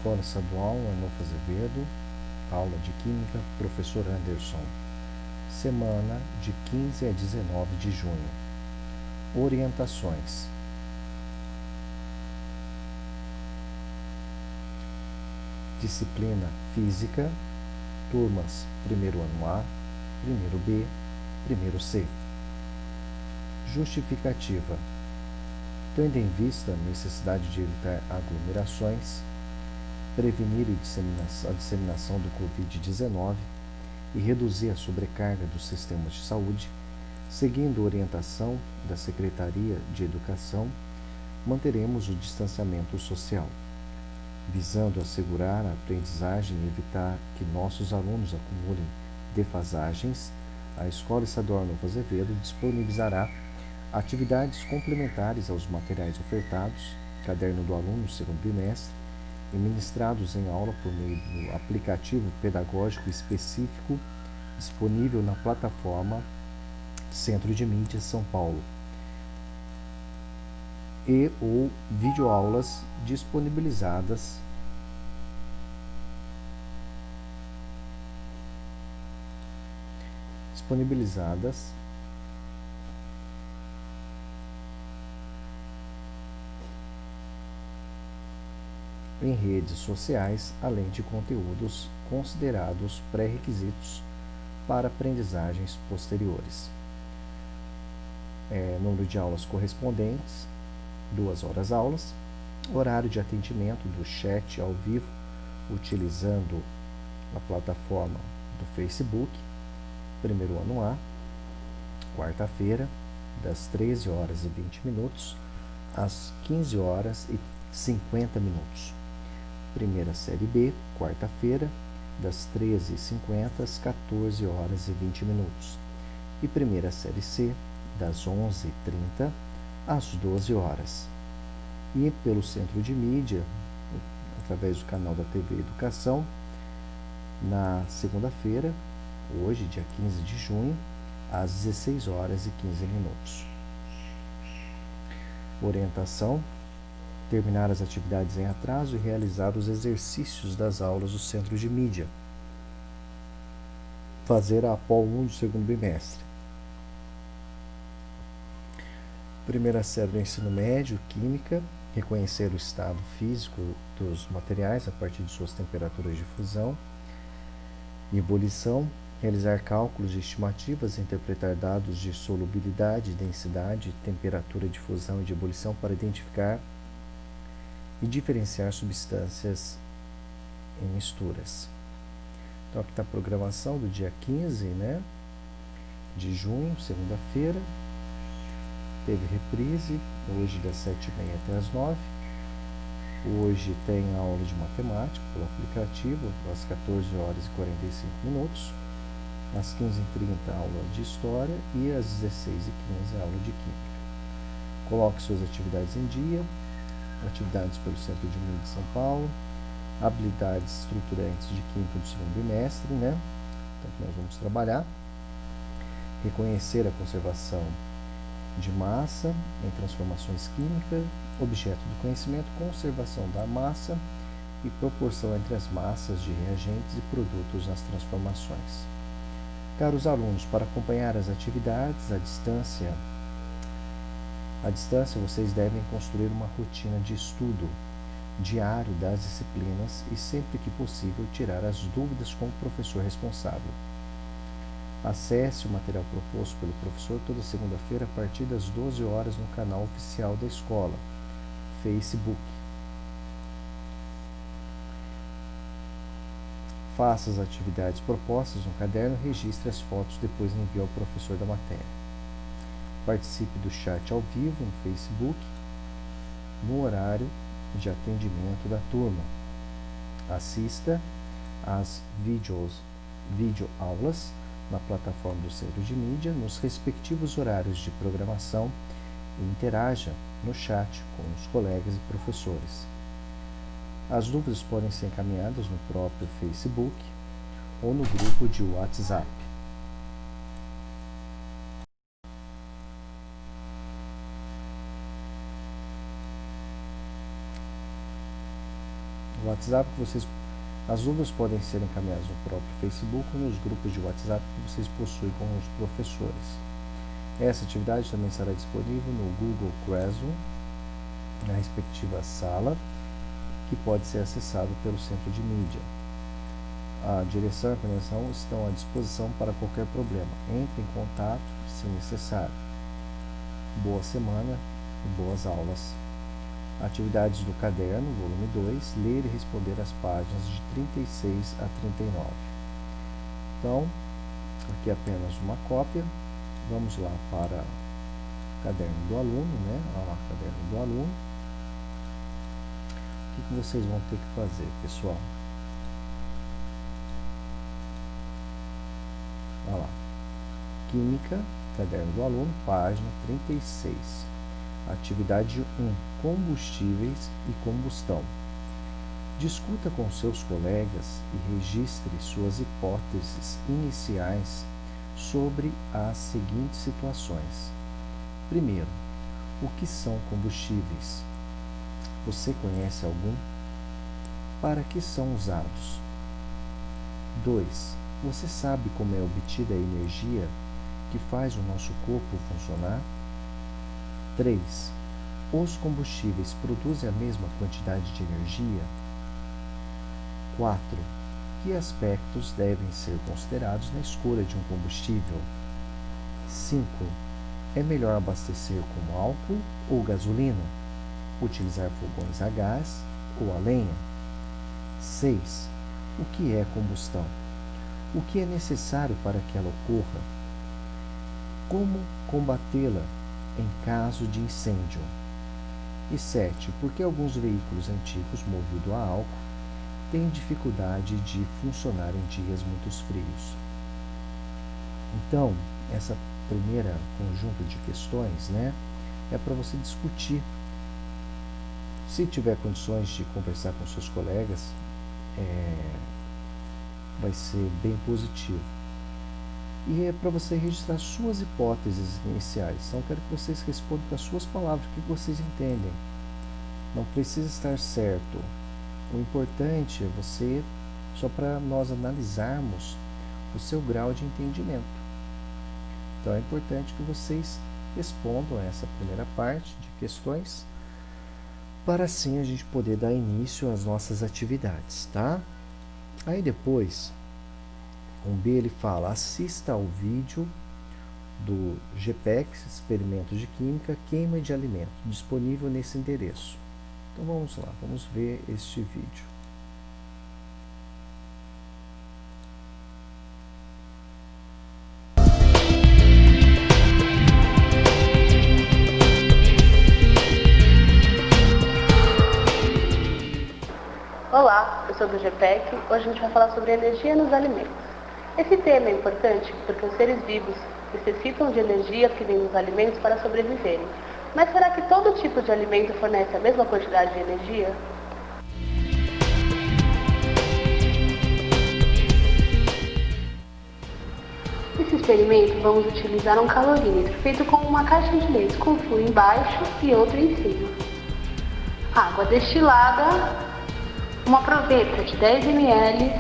Escola Estadual Arnolfo Azevedo, aula de Química, professor Anderson. Semana de 15 a 19 de junho. Orientações. Disciplina Física, turmas 1º ano A, 1º B, 1º C. Justificativa. Tendo em vista a necessidade de evitar aglomerações, prevenir a disseminação do Covid-19 e reduzir a sobrecarga dos sistemas de saúde, seguindo a orientação da Secretaria de Educação, manteremos o distanciamento social, visando assegurar a aprendizagem e evitar que nossos alunos acumulem defasagens. A Escola Estadual Arnolfo Azevedo disponibilizará atividades complementares aos materiais ofertados, caderno do aluno no segundo bimestre, e ministrados em aula por meio do aplicativo pedagógico específico disponível na plataforma Centro de Mídia São Paulo e ou videoaulas disponibilizadas em redes sociais, além de conteúdos considerados pré-requisitos para aprendizagens posteriores. Número de aulas correspondentes, 2 horas aulas. Horário de atendimento do chat ao vivo, utilizando a plataforma do Facebook, 1º ano A, quarta-feira, das 13 horas e 20 minutos às 15 horas e 50 minutos. Primeira série B, quarta-feira, das 13h50 às 14 horas e 20 minutos. E primeira série C, das 11h30 às 12 horas. E pelo Centro de Mídia, através do canal da TV Educação, na segunda-feira, hoje, dia 15 de junho, às 16 horas e 15 minutos. Orientação: terminar as atividades em atraso e realizar os exercícios das aulas do Centro de Mídia. Fazer a APOL 1 do segundo bimestre. Primeira série do ensino médio, Química, reconhecer o estado físico dos materiais a partir de suas temperaturas de fusão e ebulição, realizar cálculos de estimativas, interpretar dados de solubilidade, densidade, temperatura de fusão e de ebulição para identificar e diferenciar substâncias em misturas. Então aqui está a programação do dia 15, de junho, segunda-feira. Teve reprise, hoje das 7h30 até as 9h. Hoje tem aula de matemática pelo aplicativo, às 14 horas e 45 minutos. Às 15h30, aula de história e às 16h15, aula de química. Coloque suas atividades em dia. Atividades pelo Centro de Mídia de São Paulo, habilidades estruturantes de química do segundo bimestre, Então, que nós vamos trabalhar. Reconhecer a conservação de massa em transformações químicas, objeto do conhecimento, conservação da massa e proporção entre as massas de reagentes e produtos nas transformações. Caros alunos, para acompanhar as atividades à distância, vocês devem construir uma rotina de estudo diário das disciplinas e, sempre que possível, tirar as dúvidas com o professor responsável. Acesse o material proposto pelo professor toda segunda-feira a partir das 12 horas no canal oficial da escola, Facebook. Faça as atividades propostas no caderno e registre as fotos, depois envie ao professor da matéria. Participe do chat ao vivo no Facebook, no horário de atendimento da turma. Assista às videoaulas na plataforma do Centro de Mídia, nos respectivos horários de programação, e interaja no chat com os colegas e professores. As dúvidas podem ser encaminhadas no próprio Facebook ou no grupo de WhatsApp. WhatsApp, as dúvidas podem ser encaminhadas no próprio Facebook ou nos grupos de WhatsApp que vocês possuem com os professores. Essa atividade também estará disponível no Google Classroom, na respectiva sala, que pode ser acessado pelo centro de mídia. A direção e a coordenação estão à disposição para qualquer problema. Entre em contato se necessário. Boa semana e boas aulas. Atividades do caderno, volume 2, ler e responder as páginas de 36 a 39. Então, aqui apenas uma cópia. Vamos lá para o caderno do aluno, né? Olha lá, caderno do aluno. O que vocês vão ter que fazer, pessoal? Olha lá. Química, caderno do aluno, página 36. Atividade 1. Combustíveis e combustão. Discuta com seus colegas e registre suas hipóteses iniciais sobre as seguintes situações. Primeiro, o que são combustíveis? Você conhece algum? Para que são usados? 2. Você sabe como é obtida a energia que faz o nosso corpo funcionar? 3. Os combustíveis produzem a mesma quantidade de energia? 4. Que aspectos devem ser considerados na escolha de um combustível? 5. É melhor abastecer com álcool ou gasolina? Utilizar fogões a gás ou a lenha? 6. O que é combustão? O que é necessário para que ela ocorra? Como combatê-la em caso de incêndio? E 7. Por que alguns veículos antigos movidos a álcool têm dificuldade de funcionar em dias muito frios? Então, essa primeira conjunto de questões, né, é para você discutir. Se tiver condições de conversar com seus colegas, vai ser bem positivo. E é para você registrar suas hipóteses iniciais. Então, eu quero que vocês respondam com as suas palavras, o que vocês entendem. Não precisa estar certo. O importante é você, só para nós analisarmos o seu grau de entendimento. Então, é importante que vocês respondam essa primeira parte de questões, para assim a gente poder dar início às nossas atividades, tá? Aí depois, um B ele fala, assista ao vídeo do GPEX, Experimentos de Química, Queima de Alimentos, disponível nesse endereço. Então vamos lá, vamos ver este vídeo. Olá, eu sou do GPEC. Hoje a gente vai falar sobre energia nos alimentos. Esse tema é importante porque os seres vivos necessitam de energia que vem dos alimentos para sobreviverem. Mas será que todo tipo de alimento fornece a mesma quantidade de energia? Nesse experimento, vamos utilizar um calorímetro feito com uma caixa de leite com fio embaixo e outro em cima. Água destilada, uma proveta de 10 ml,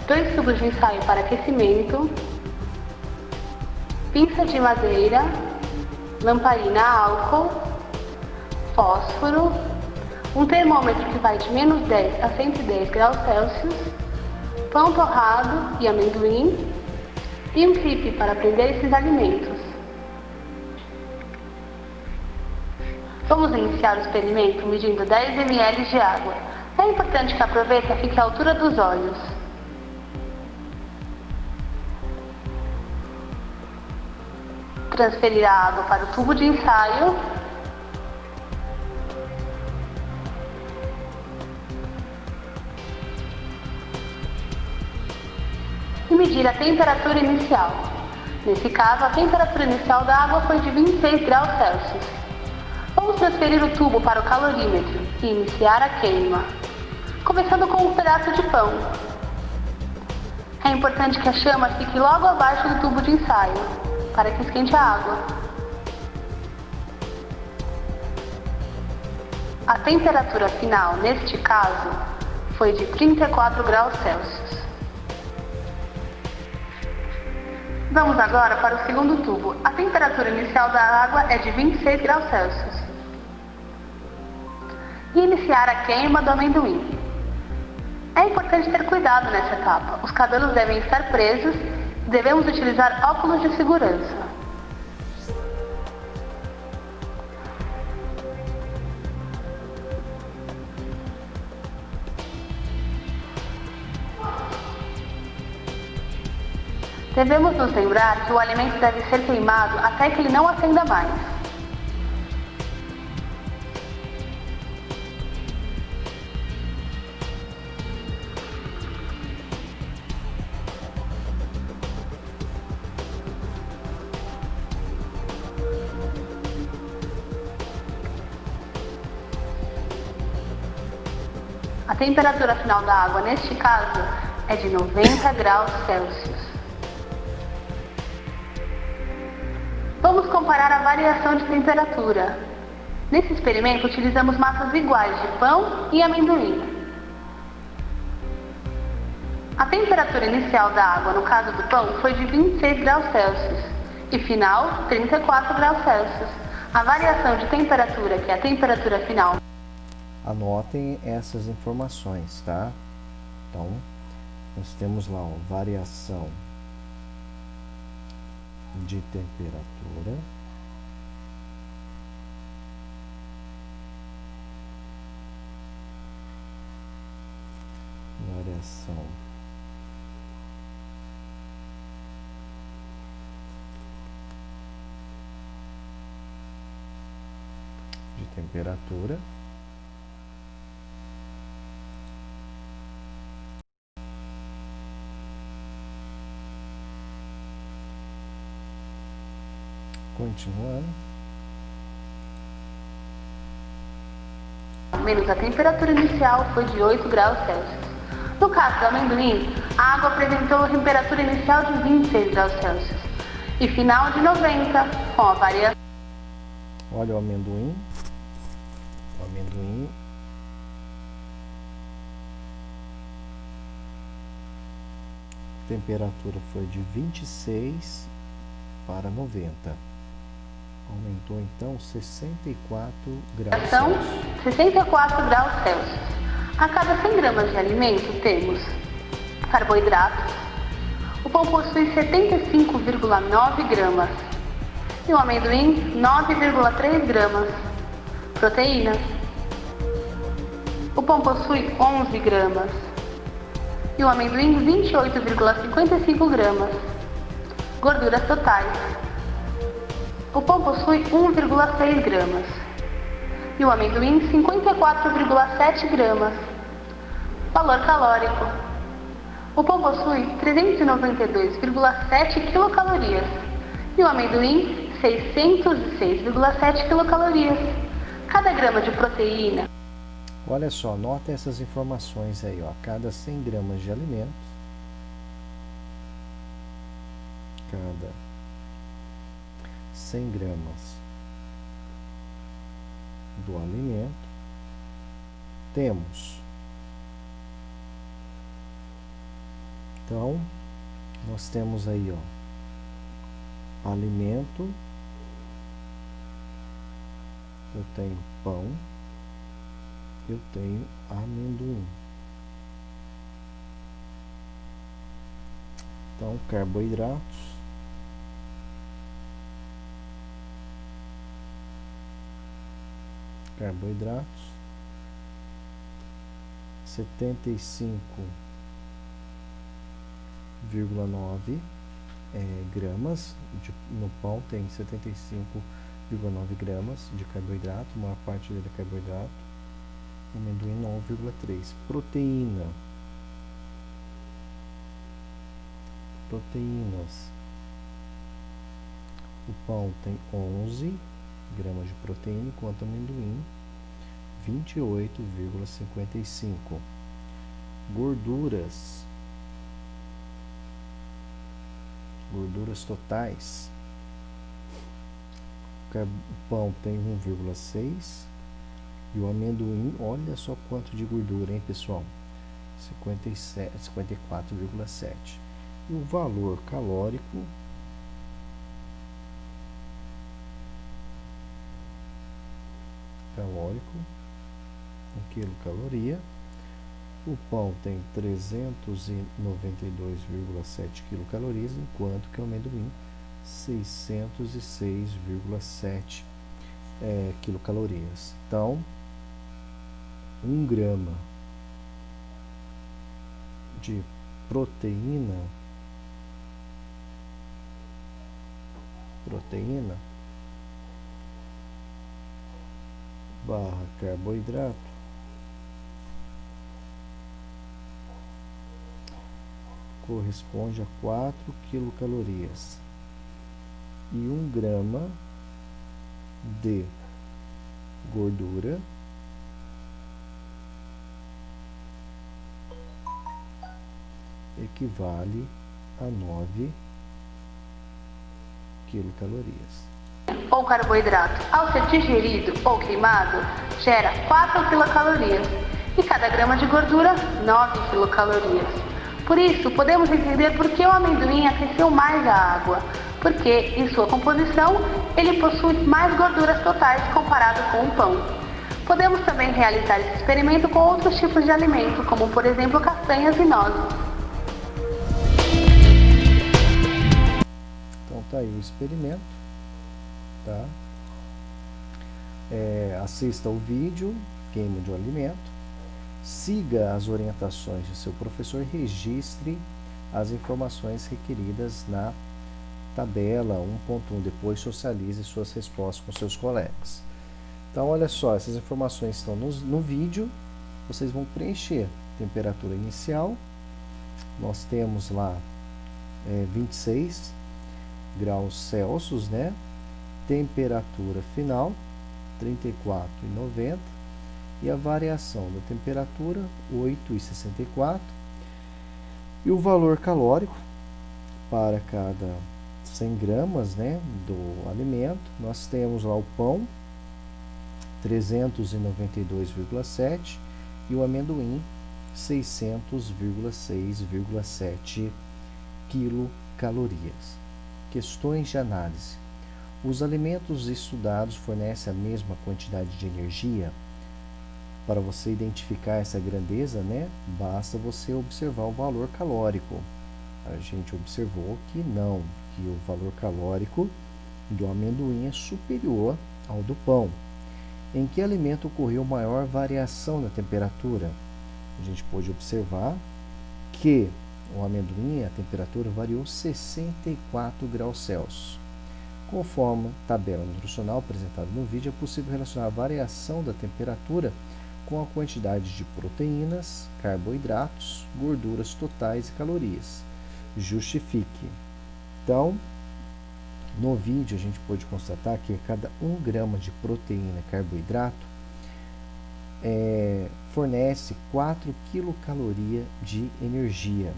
2 tubos de ensaio para aquecimento, pinça de madeira, lamparina a álcool, fósforo, um termômetro que vai de -10 a 110 graus Celsius, pão torrado e amendoim e um clipe para prender esses alimentos. Vamos iniciar o experimento medindo 10 ml de água. É importante que a proveta fique à altura dos olhos. Transferir a água para o tubo de ensaio. E medir a temperatura inicial. Nesse caso, a temperatura inicial da água foi de 26 graus Celsius. Vamos transferir o tubo para o calorímetro e iniciar a queima. Começando com um pedaço de pão. É importante que a chama fique logo abaixo do tubo de ensaio, para que esquente a água. A temperatura final, neste caso, foi de 34 graus Celsius. Vamos agora para o segundo tubo. A temperatura inicial da água é de 26 graus Celsius. E iniciar a queima do amendoim. É importante ter cuidado nessa etapa. Os cabelos devem estar presos e devemos utilizar óculos de segurança. Devemos nos lembrar que o alimento deve ser queimado até que ele não acenda mais. A temperatura final da água, neste caso, é de 90 graus Celsius. Vamos comparar a variação de temperatura. Nesse experimento, utilizamos massas iguais de pão e amendoim. A temperatura inicial da água, no caso do pão, foi de 26 graus Celsius e final, 34 graus Celsius. A variação de temperatura, que é a temperatura final. Anotem essas informações, tá? Então, nós temos lá, ó, variação de temperatura, variação de temperatura, continuando, menos a temperatura inicial foi de 8 graus Celsius. No caso do amendoim, a água apresentou a temperatura inicial de 26 graus Celsius e final de 90, com a variação. olha o amendoim, a temperatura foi de 26 para 90. Aumentou então 64 graus Celsius. 64 graus Celsius. A cada 100 gramas de alimento temos carboidratos. O pão possui 75,9 gramas e o amendoim 9,3 gramas. Proteínas. O pão possui 11 gramas e o amendoim 28,55 gramas. Gorduras totais. O pão possui 1,6 gramas e o amendoim 54,7 gramas. Valor calórico. O pão possui 392,7 quilocalorias e o amendoim 606,7 quilocalorias. Cada grama de proteína. Olha só, nota essas informações aí, ó. A cada 100 gramas de alimentos, cada 100 gramas do alimento, temos, então, nós temos aí, ó, alimento, eu tenho pão, eu tenho amendoim. Então, carboidratos, carboidratos, 75,9 gramas, no pão tem 75,9 gramas de carboidrato, a maior parte dele é carboidrato, o amendoim 9,3. Proteínas, o pão tem 11 gramas de proteína, enquanto o amendoim 28,55. Gorduras totais, o pão tem 1,6 e o amendoim, olha só quanto de gordura, hein, pessoal, 54,7. E o valor calórico em quilocaloria. O pão tem 392,7 quilocalorias, enquanto que o amendoim 606,7 quilocalorias. Então, 1 grama de proteína barra carboidrato corresponde a 4 quilocalorias e 1 grama de gordura equivale a 9 quilocalorias. Ou carboidrato, ao ser digerido ou queimado, gera 4 quilocalorias e cada grama de gordura, 9 quilocalorias. Por isso, podemos entender por que o amendoim aqueceu mais a água, porque, em sua composição, ele possui mais gorduras totais comparado com o pão. Podemos também realizar esse experimento com outros tipos de alimento, como, por exemplo, castanhas e nozes. Então, tá aí o experimento, tá? Assista o vídeo, queima de alimento. Siga as orientações de seu professor e registre as informações requeridas na tabela 1.1. Depois socialize suas respostas com seus colegas. Então, olha só, essas informações estão no vídeo. Vocês vão preencher temperatura inicial. Nós temos lá 26 graus Celsius, né? Temperatura final 34,90 e a variação da temperatura 8,64 e o valor calórico para cada 100 gramas, né, do alimento. Nós temos lá o pão 392,7 e o amendoim 600,6,7 quilocalorias. Questões de análise. Os alimentos estudados fornecem a mesma quantidade de energia? Para você identificar essa grandeza, né, basta você observar o valor calórico. A gente observou que não, que o valor calórico do amendoim é superior ao do pão. Em que alimento ocorreu maior variação na temperatura? A gente pôde observar que o amendoim, a temperatura variou 64 graus Celsius. Conforme a tabela nutricional apresentada no vídeo, é possível relacionar a variação da temperatura com a quantidade de proteínas, carboidratos, gorduras totais e calorias. Justifique. Então, no vídeo a gente pode constatar que a cada 1 grama de proteína e carboidrato fornece 4 quilocalorias de energia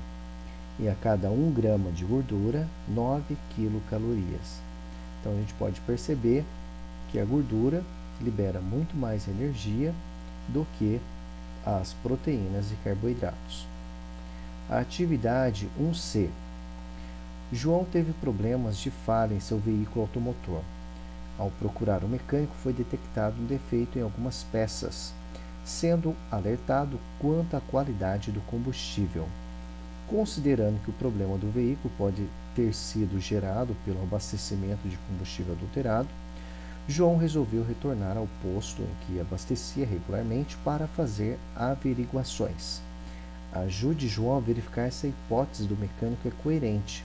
e a cada 1 grama de gordura 9 quilocalorias. Então a gente pode perceber que a gordura libera muito mais energia do que as proteínas e carboidratos. A atividade 1C. João teve problemas de falha em seu veículo automotor. Ao procurar o mecânico, foi detectado um defeito em algumas peças, sendo alertado quanto à qualidade do combustível. Considerando que o problema do veículo pode ter sido gerado pelo abastecimento de combustível adulterado, João resolveu retornar ao posto em que abastecia regularmente para fazer averiguações. Ajude João a verificar se a hipótese do mecânico é coerente,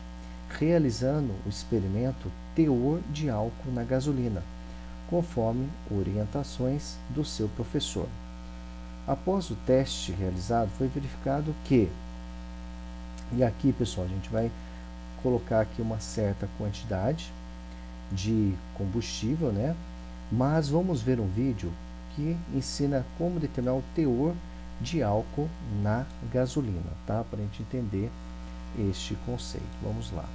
realizando o experimento teor de álcool na gasolina, conforme orientações do seu professor. Após o teste realizado, foi verificado que, e aqui, pessoal, a gente vai colocar aqui uma certa quantidade de combustível, né? Mas vamos ver um vídeo que ensina como determinar o teor de álcool na gasolina, tá? Para a gente entender este conceito. Vamos lá.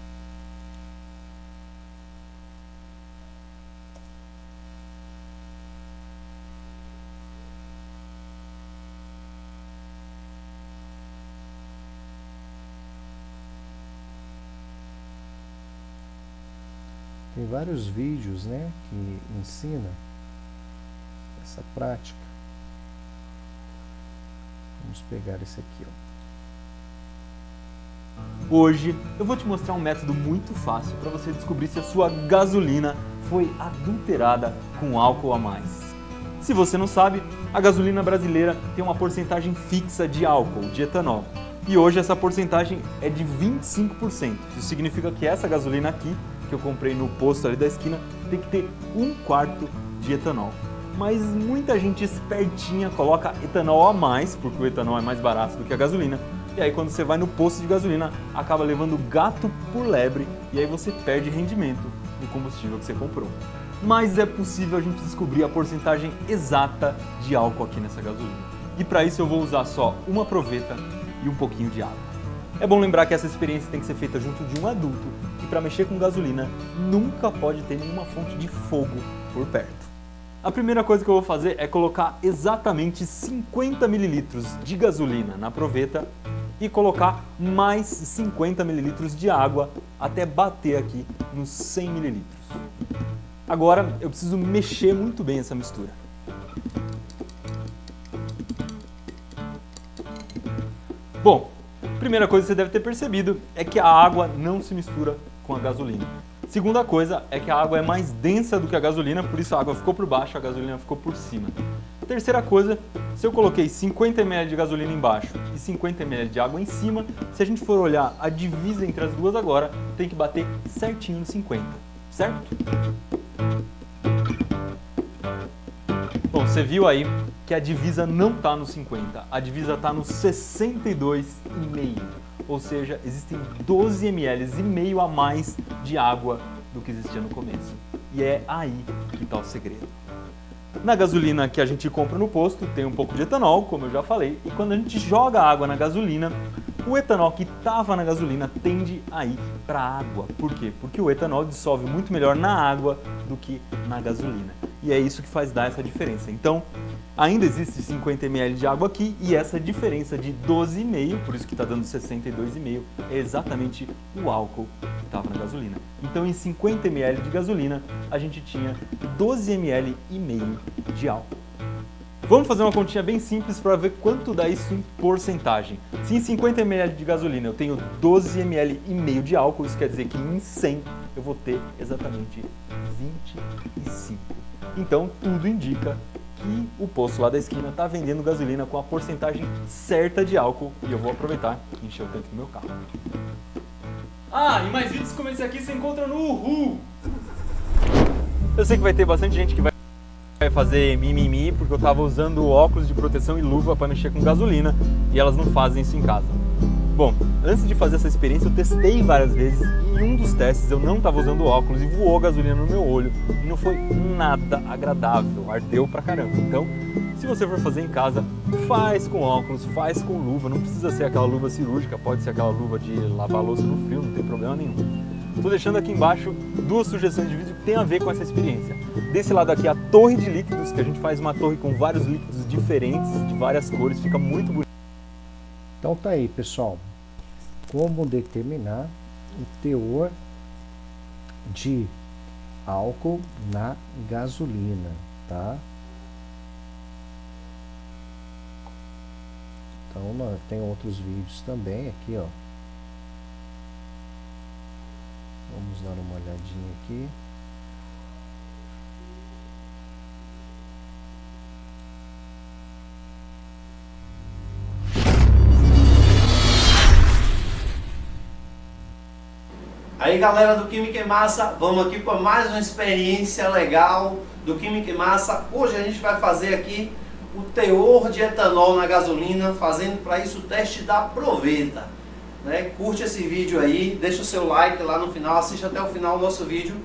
Tem vários vídeos, né, que ensina essa prática. Vamos pegar esse aqui, ó. Hoje eu vou te mostrar um método muito fácil para você descobrir se a sua gasolina foi adulterada com álcool a mais. Se você não sabe, a gasolina brasileira tem uma porcentagem fixa de álcool, de etanol. E hoje essa porcentagem é de 25%. Isso significa que essa gasolina aqui, que eu comprei no posto ali da esquina, tem que ter 1/4 de etanol. Mas muita gente espertinha coloca etanol a mais, porque o etanol é mais barato do que a gasolina. E aí quando você vai no posto de gasolina, acaba levando gato por lebre e aí você perde rendimento no combustível que você comprou. Mas é possível a gente descobrir a porcentagem exata de álcool aqui nessa gasolina. E para isso eu vou usar só uma proveta e um pouquinho de água. É bom lembrar que essa experiência tem que ser feita junto de um adulto e para mexer com gasolina nunca pode ter nenhuma fonte de fogo por perto. A primeira coisa que eu vou fazer é colocar exatamente 50 ml de gasolina na proveta e colocar mais 50 ml de água até bater aqui nos 100 ml. Agora eu preciso mexer muito bem essa mistura. Bom, a primeira coisa que você deve ter percebido é que a água não se mistura com a gasolina. Segunda coisa é que a água é mais densa do que a gasolina, por isso a água ficou por baixo, a gasolina ficou por cima. Terceira coisa, se eu coloquei 50 ml de gasolina embaixo e 50 ml de água em cima, se a gente for olhar a divisa entre as duas agora, tem que bater certinho no 50, certo? Bom, você viu aí que a divisa não está no 50, a divisa está no 62,5. Ou seja, existem 12 ml e meio a mais de água do que existia no começo. E é aí que está o segredo. Na gasolina que a gente compra no posto tem um pouco de etanol, como eu já falei, e quando a gente joga água na gasolina, o etanol que estava na gasolina tende a ir para a água. Por quê? Porque o etanol dissolve muito melhor na água do que na gasolina. E é isso que faz dar essa diferença. Então, ainda existe 50 ml de água aqui e essa diferença de 12,5, por isso que está dando 62,5, é exatamente o álcool que estava na gasolina. Então, em 50 ml de gasolina, a gente tinha 12 ml e meio de álcool. Vamos fazer uma continha bem simples para ver quanto dá isso em porcentagem. Se em 50 ml de gasolina eu tenho 12 ml e meio de álcool, isso quer dizer que em 100 eu vou ter exatamente 25. Então, tudo indica que o posto lá da esquina está vendendo gasolina com a porcentagem certa de álcool e eu vou aproveitar e encher o tanque do meu carro. Ah, e mais vídeos como esse aqui você encontra no Uhu! Eu sei que vai ter bastante gente que vai fazer mimimi porque eu estava usando óculos de proteção e luva para mexer com gasolina e elas não fazem isso em casa. Bom, antes de fazer essa experiência eu testei várias vezes e em um dos testes eu não estava usando óculos e voou gasolina no meu olho e não foi nada agradável, ardeu pra caramba. Então, se você for fazer em casa, faz com óculos, faz com luva, não precisa ser aquela luva cirúrgica, pode ser aquela luva de lavar louça no frio, não tem problema nenhum. Estou deixando aqui embaixo duas sugestões de vídeo que tem a ver com essa experiência. Desse lado aqui a torre de líquidos, que a gente faz uma torre com vários líquidos diferentes, de várias cores, fica muito bonito. Então tá aí, pessoal, como determinar o teor de álcool na gasolina, tá? Então tem outros vídeos também aqui, ó. Vamos dar uma olhadinha aqui. Aí galera do Química em Massa, vamos aqui para mais uma experiência legal do Química em Massa. Hoje a gente vai fazer aqui o teor de etanol na gasolina, fazendo para isso o teste da proveta, né? Curte esse vídeo aí, deixa o seu like lá no final, assiste até o final do nosso vídeo.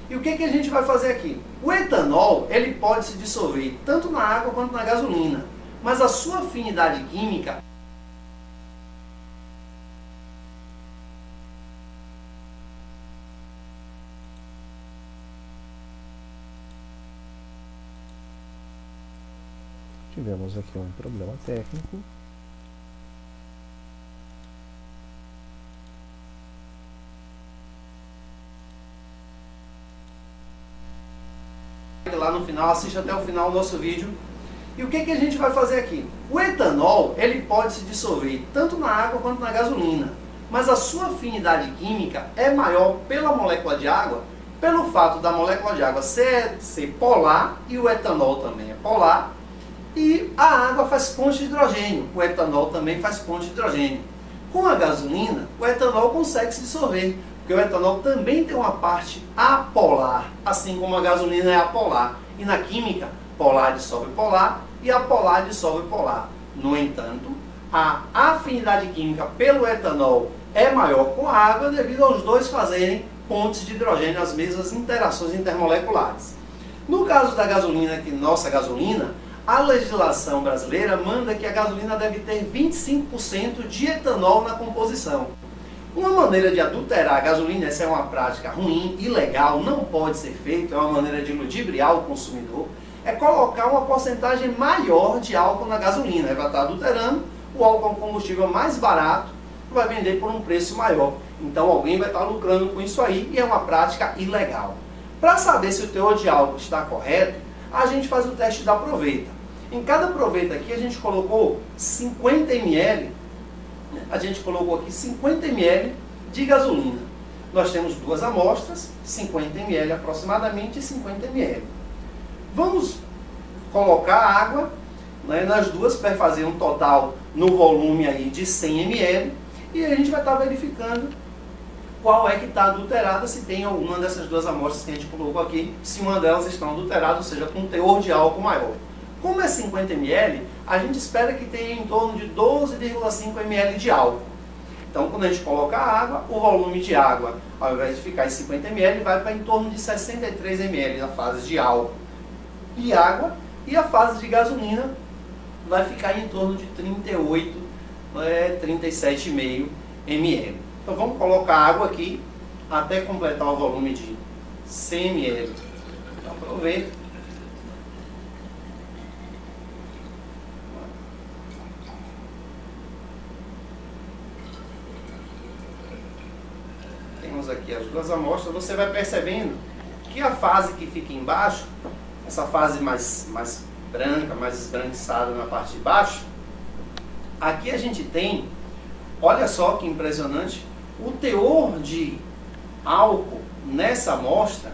E o que a gente vai fazer aqui? O etanol, ele pode se dissolver tanto na água quanto na gasolina, mas a sua afinidade química Tivemos aqui um problema técnico. lá no final, assiste até o final do nosso vídeo. E o que a gente vai fazer aqui? O etanol, ele pode se dissolver tanto na água quanto na gasolina, mas a sua afinidade química é maior pela molécula de água, pelo fato da molécula de água ser polar, e o etanol também é polar, e a água faz ponte de hidrogênio, o etanol também faz ponte de hidrogênio. Com a gasolina, o etanol consegue se dissolver, porque o etanol também tem uma parte apolar, assim como a gasolina é apolar. E na química, polar dissolve polar e apolar dissolve polar. No entanto, a afinidade química pelo etanol é maior com a água devido aos dois fazerem pontes de hidrogênio, as mesmas interações intermoleculares. No caso da gasolina, que nossa gasolina, a legislação brasileira manda que a gasolina deve ter 25% de etanol na composição. Uma maneira de adulterar a gasolina, essa é uma prática ruim, ilegal, não pode ser feita, é uma maneira de ludibriar o consumidor, é colocar uma porcentagem maior de álcool na gasolina. Vai estar adulterando, o álcool é um combustível mais barato, vai vender por um preço maior. Então alguém vai estar lucrando com isso aí e é uma prática ilegal. Para saber se o teor de álcool está correto, a gente faz o teste da proveta. Em cada proveta aqui a gente colocou 50 ml, a gente colocou aqui 50 ml de gasolina. Nós temos duas amostras, 50 ml aproximadamente e 50 ml. Vamos colocar água, né, nas duas para fazer um total no volume aí de 100 ml e a gente vai estar verificando qual é que está adulterada, se tem alguma dessas duas amostras que a gente colocou aqui, se uma delas está adulterada, ou seja, com um teor de álcool maior. Como é 50 ml, a gente espera que tenha em torno de 12,5 ml de álcool. Então, quando a gente coloca a água, o volume de água, ao invés de ficar em 50 ml, vai para em torno de 63 ml na fase de álcool e água, e a fase de gasolina vai ficar em torno de 38, 37,5 ml. Então, vamos colocar água aqui até completar o volume de 100 ml. Então, para ver. Temos aqui as duas amostras. Você vai percebendo que a fase que fica embaixo, essa fase mais branca, mais esbranquiçada na parte de baixo, aqui a gente tem, olha só que impressionante, o teor de álcool nessa amostra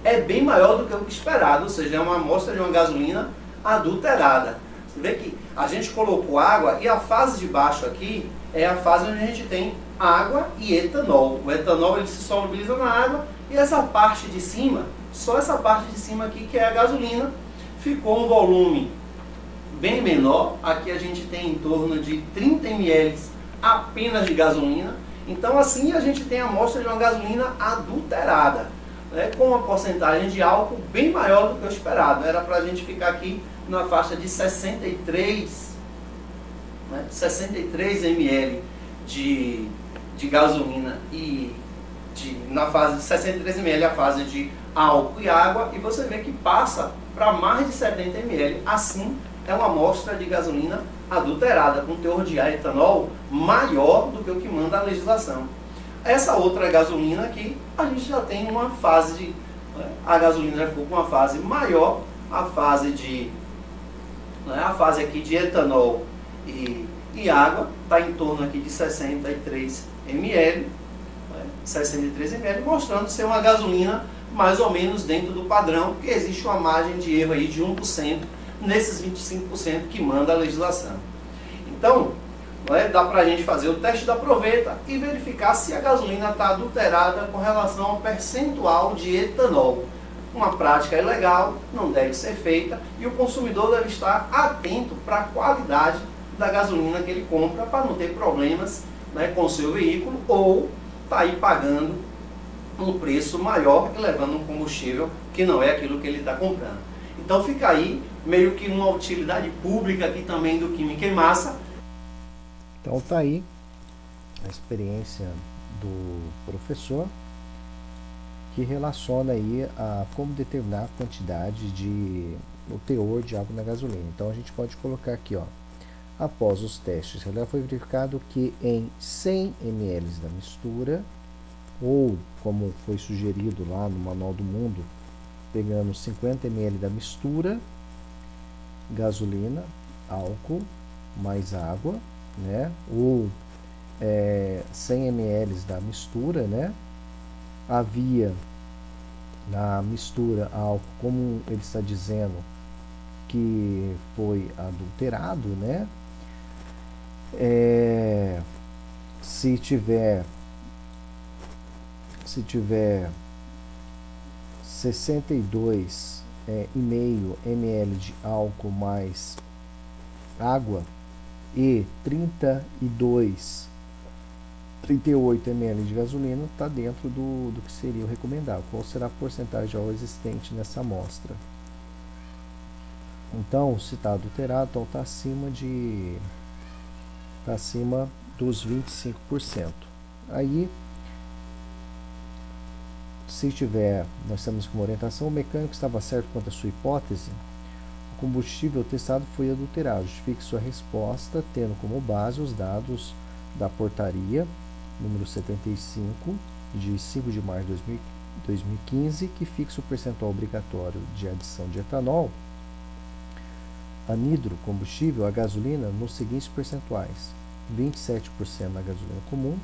é bem maior do que o esperado, ou seja, é uma amostra de uma gasolina adulterada. Você vê que a gente colocou água e a fase de baixo aqui é a fase onde a gente tem água e etanol. O etanol ele se solubiliza na água e essa parte de cima, só essa parte de cima aqui que é a gasolina, ficou um volume bem menor. Aqui a gente tem em torno de 30 ml apenas de gasolina. Então assim a gente tem a amostra de uma gasolina adulterada, né, com uma porcentagem de álcool bem maior do que o esperado. Era para a gente ficar aqui na faixa de 63 ml de gasolina e na fase de 63 ml a fase de álcool e água, e você vê que passa para mais de 70 ml. Assim é uma amostra de gasolina adulterada, com teor de etanol maior do que o que manda a legislação. Essa outra gasolina aqui, a gente já tem uma fase de... a gasolina já ficou com uma fase maior, a fase aqui de etanol e água está em torno aqui de 63 ml, 63 ml, mostrando ser uma gasolina mais ou menos dentro do padrão, porque existe uma margem de erro aí de 1% nesses 25% que manda a legislação. Então, dá para a gente fazer o teste da proveta e verificar se a gasolina está adulterada com relação ao percentual de etanol. Uma prática ilegal, não deve ser feita, e o consumidor deve estar atento para a qualidade da gasolina que ele compra, para não ter problemas, né, com o seu veículo, ou tá aí pagando um preço maior e levando um combustível que não é aquilo que ele está comprando. Então fica aí meio que uma utilidade pública aqui também do Química em Massa. Então tá aí a experiência do professor, que relaciona aí a como determinar a quantidade de o teor de água na gasolina. Então a gente pode colocar aqui, ó, após os testes, foi verificado que em 100 ml da mistura, ou como foi sugerido lá no Manual do Mundo, pegando 50 ml da mistura, gasolina, álcool, mais água, né? Ou 100 ml da mistura, né? Havia na mistura álcool, como ele está dizendo que foi adulterado, né? Se tiver 62,5 ml de álcool mais água e 38 ml de gasolina, está dentro do que seria o recomendável. Qual será a porcentagem de álcool existente nessa amostra? Então, se está adulterado, então está acima dos 25%. Aí, se tiver, nós temos como orientação, o mecânico estava certo quanto à sua hipótese, o combustível testado foi adulterado. Justifique sua resposta tendo como base os dados da portaria número 75, de 5 de março de 2015, que fixa o percentual obrigatório de adição de etanol, anidro, combustível, a gasolina, nos seguintes percentuais: 27% na gasolina comum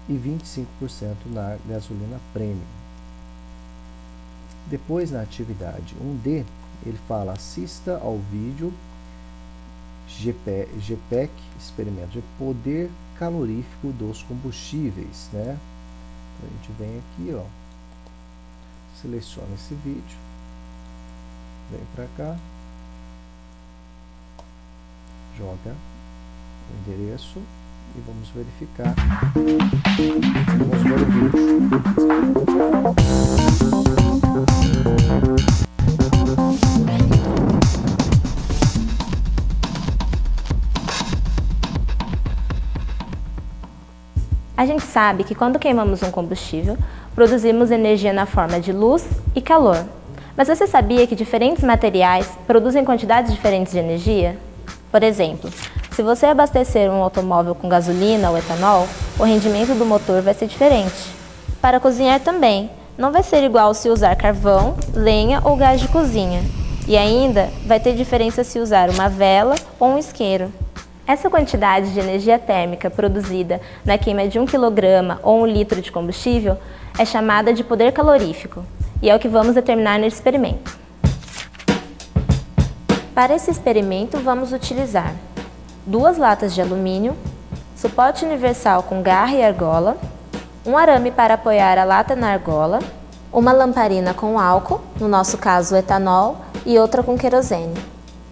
e 25% na gasolina premium. Depois, na atividade 1D, ele fala: assista ao vídeo GPEC, experimento de poder calorífico dos combustíveis, né? A gente vem aqui, ó, seleciona esse vídeo, vem para cá, joga o endereço e vamos verificar. Vamos ver o vídeo. A gente sabe que quando queimamos um combustível, produzimos energia na forma de luz e calor. Mas você sabia que diferentes materiais produzem quantidades diferentes de energia? Por exemplo, se você abastecer um automóvel com gasolina ou etanol, o rendimento do motor vai ser diferente. Para cozinhar também, não vai ser igual se usar carvão, lenha ou gás de cozinha. E ainda vai ter diferença se usar uma vela ou um isqueiro. Essa quantidade de energia térmica produzida na queima de 1 kg ou 1 litro de combustível é chamada de poder calorífico, e é o que vamos determinar nesse experimento. Para esse experimento, vamos utilizar 2 latas de alumínio, suporte universal com garra e argola, um arame para apoiar a lata na argola, uma lamparina com álcool, no nosso caso o etanol, e outra com querosene,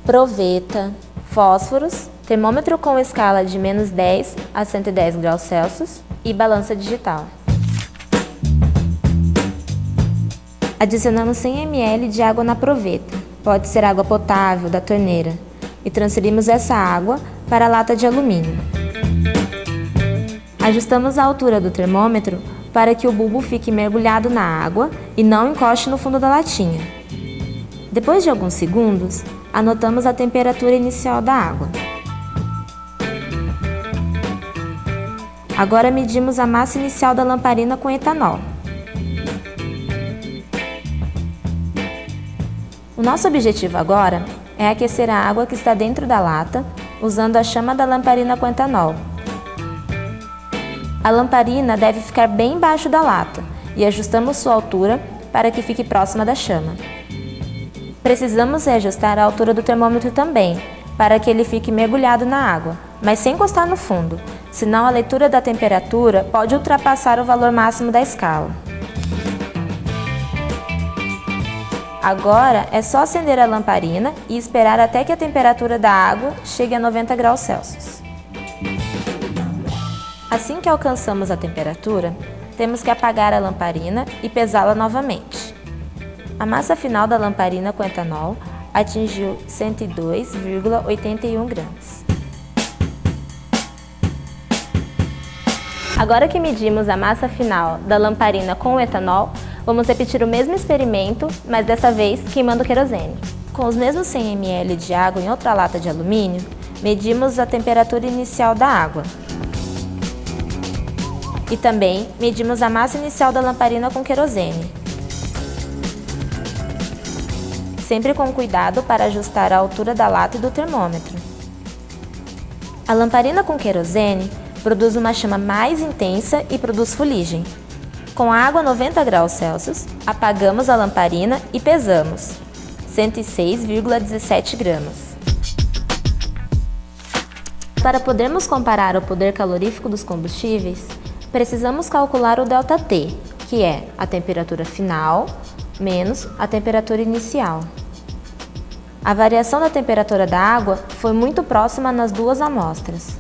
proveta, fósforos, termômetro com escala de -10 a 110 graus Celsius e balança digital. Adicionamos 100 ml de água na proveta, pode ser água potável da torneira, e transferimos essa água para a lata de alumínio. Ajustamos a altura do termômetro para que o bulbo fique mergulhado na água e não encoste no fundo da latinha. Depois de alguns segundos, anotamos a temperatura inicial da água. Agora medimos a massa inicial da lamparina com etanol. O nosso objetivo agora é aquecer a água que está dentro da lata, usando a chama da lamparina com etanol. A lamparina deve ficar bem embaixo da lata e ajustamos sua altura para que fique próxima da chama. Precisamos reajustar a altura do termômetro também, para que ele fique mergulhado na água, mas sem encostar no fundo, senão a leitura da temperatura pode ultrapassar o valor máximo da escala. Agora é só acender a lamparina e esperar até que a temperatura da água chegue a 90 graus Celsius. Assim que alcançamos a temperatura, temos que apagar a lamparina e pesá-la novamente. A massa final da lamparina com etanol atingiu 102,81 gramas. Agora que medimos a massa final da lamparina com o etanol, vamos repetir o mesmo experimento, mas dessa vez queimando querosene. Com os mesmos 100 ml de água em outra lata de alumínio, medimos a temperatura inicial da água. E também medimos a massa inicial da lamparina com querosene. sempre com cuidado para ajustar a altura da lata e do termômetro. A lamparina com querosene produz uma chama mais intensa e produz fuligem. Com a água a 90 graus Celsius, apagamos a lamparina e pesamos 106,17 gramas. Para podermos comparar o poder calorífico dos combustíveis, precisamos calcular o ΔT, que é a temperatura final menos a temperatura inicial. A variação da temperatura da água foi muito próxima nas duas amostras.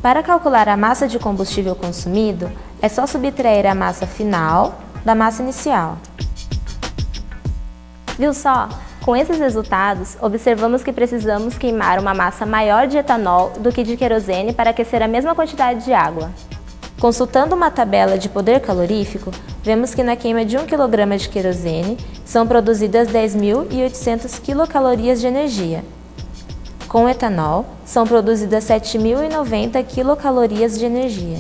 Para calcular a massa de combustível consumido, é só subtrair a massa final da massa inicial. Viu só? Com esses resultados, observamos que precisamos queimar uma massa maior de etanol do que de querosene para aquecer a mesma quantidade de água. Consultando uma tabela de poder calorífico, vemos que na queima de 1 kg de querosene são produzidas 10.800 quilocalorias de energia. Com etanol, são produzidas 7.090 quilocalorias de energia.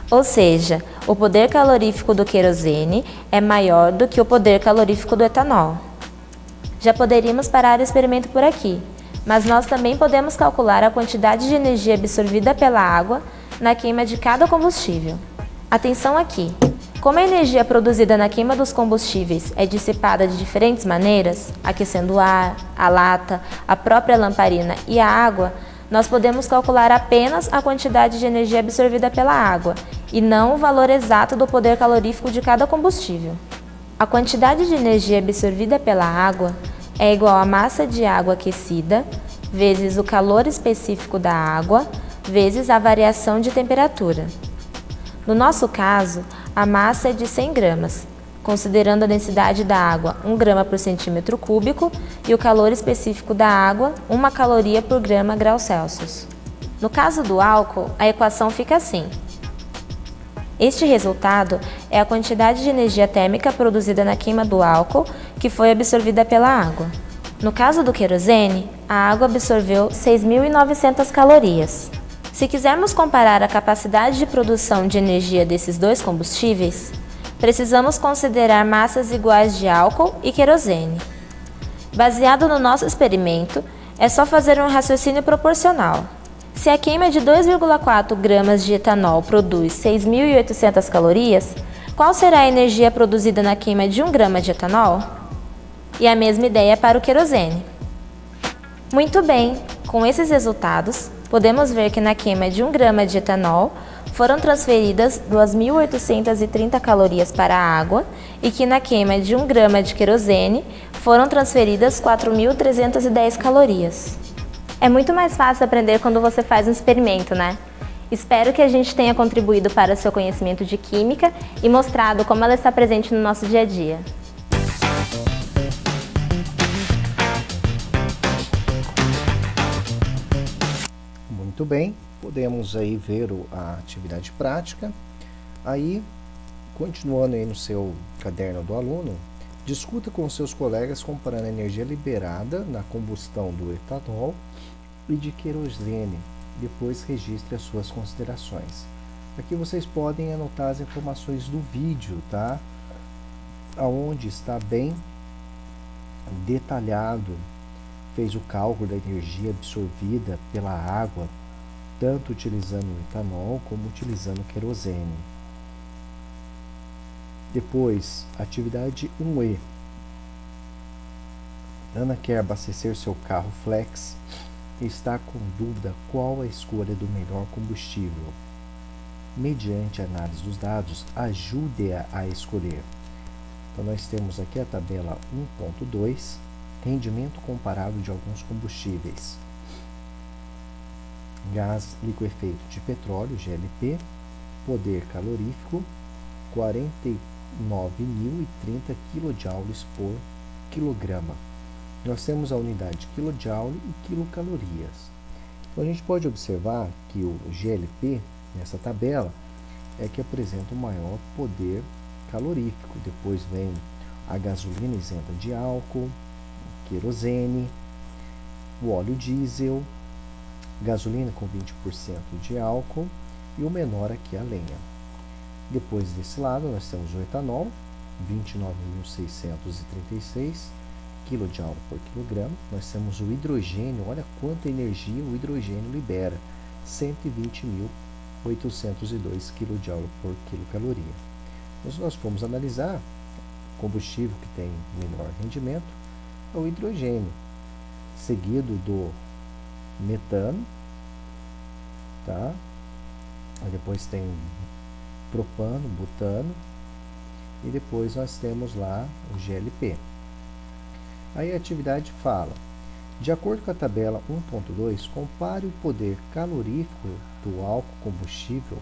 Ou seja, o poder calorífico do querosene é maior do que o poder calorífico do etanol. Já poderíamos parar o experimento por aqui, mas nós também podemos calcular a quantidade de energia absorvida pela água na queima de cada combustível. Atenção aqui! Como a energia produzida na queima dos combustíveis é dissipada de diferentes maneiras, aquecendo o ar, a lata, a própria lamparina e a água, nós podemos calcular apenas a quantidade de energia absorvida pela água e não o valor exato do poder calorífico de cada combustível. A quantidade de energia absorvida pela água é igual à massa de água aquecida vezes o calor específico da água vezes a variação de temperatura. No nosso caso, a massa é de 100 gramas, considerando a densidade da água 1 grama por centímetro cúbico e o calor específico da água 1 caloria por grama grau Celsius. No caso do álcool, a equação fica assim. Este resultado é a quantidade de energia térmica produzida na queima do álcool que foi absorvida pela água. No caso do querosene, a água absorveu 6.900 calorias. Se quisermos comparar a capacidade de produção de energia desses dois combustíveis, precisamos considerar massas iguais de álcool e querosene. Baseado no nosso experimento, é só fazer um raciocínio proporcional. Se a queima de 2,4 gramas de etanol produz 6.800 calorias, qual será a energia produzida na queima de 1 grama de etanol? E a mesma ideia para o querosene. Muito bem, com esses resultados, podemos ver que na queima de 1 grama de etanol foram transferidas 2.830 calorias para a água e que na queima de 1 grama de querosene foram transferidas 4.310 calorias. É muito mais fácil aprender quando você faz um experimento, né? Espero que a gente tenha contribuído para o seu conhecimento de química e mostrado como ela está presente no nosso dia a dia. Muito bem, podemos aí ver a atividade prática. Aí, continuando aí no seu caderno do aluno, discuta com seus colegas comparando a energia liberada na combustão do etanol e de querosene. Depois registre as suas considerações. Aqui vocês podem anotar as informações do vídeo, tá? Aonde está bem detalhado, fez o cálculo da energia absorvida pela água, tanto utilizando o etanol como utilizando o querosene. Depois, atividade 1E. Ana quer abastecer seu carro flex e está com dúvida qual a escolha do melhor combustível. Mediante a análise dos dados, ajude-a a escolher. Então, nós temos aqui a tabela 1.2, rendimento comparado de alguns combustíveis. Gás liquefeito de petróleo, GLP, poder calorífico, 49.030 kJ por quilograma. Nós temos a unidade quilojoule e quilocalorias. Então, a gente pode observar que o GLP, nessa tabela, é que apresenta o maior poder calorífico. Depois vem a gasolina isenta de álcool, querosene, o óleo diesel, gasolina com 20% de álcool e o menor aqui a lenha. Depois desse lado nós temos o etanol, 29.636, kJ por quilograma. Nós temos o hidrogênio, olha quanta energia o hidrogênio libera, 120.802 kJ por quilocaloria. Então, se nós formos analisar, combustível que tem menor rendimento é o hidrogênio, seguido do metano, tá? Aí depois tem propano, butano, e depois nós temos lá o GLP. Aí a atividade fala: de acordo com a tabela 1.2, compare o poder calorífico do álcool combustível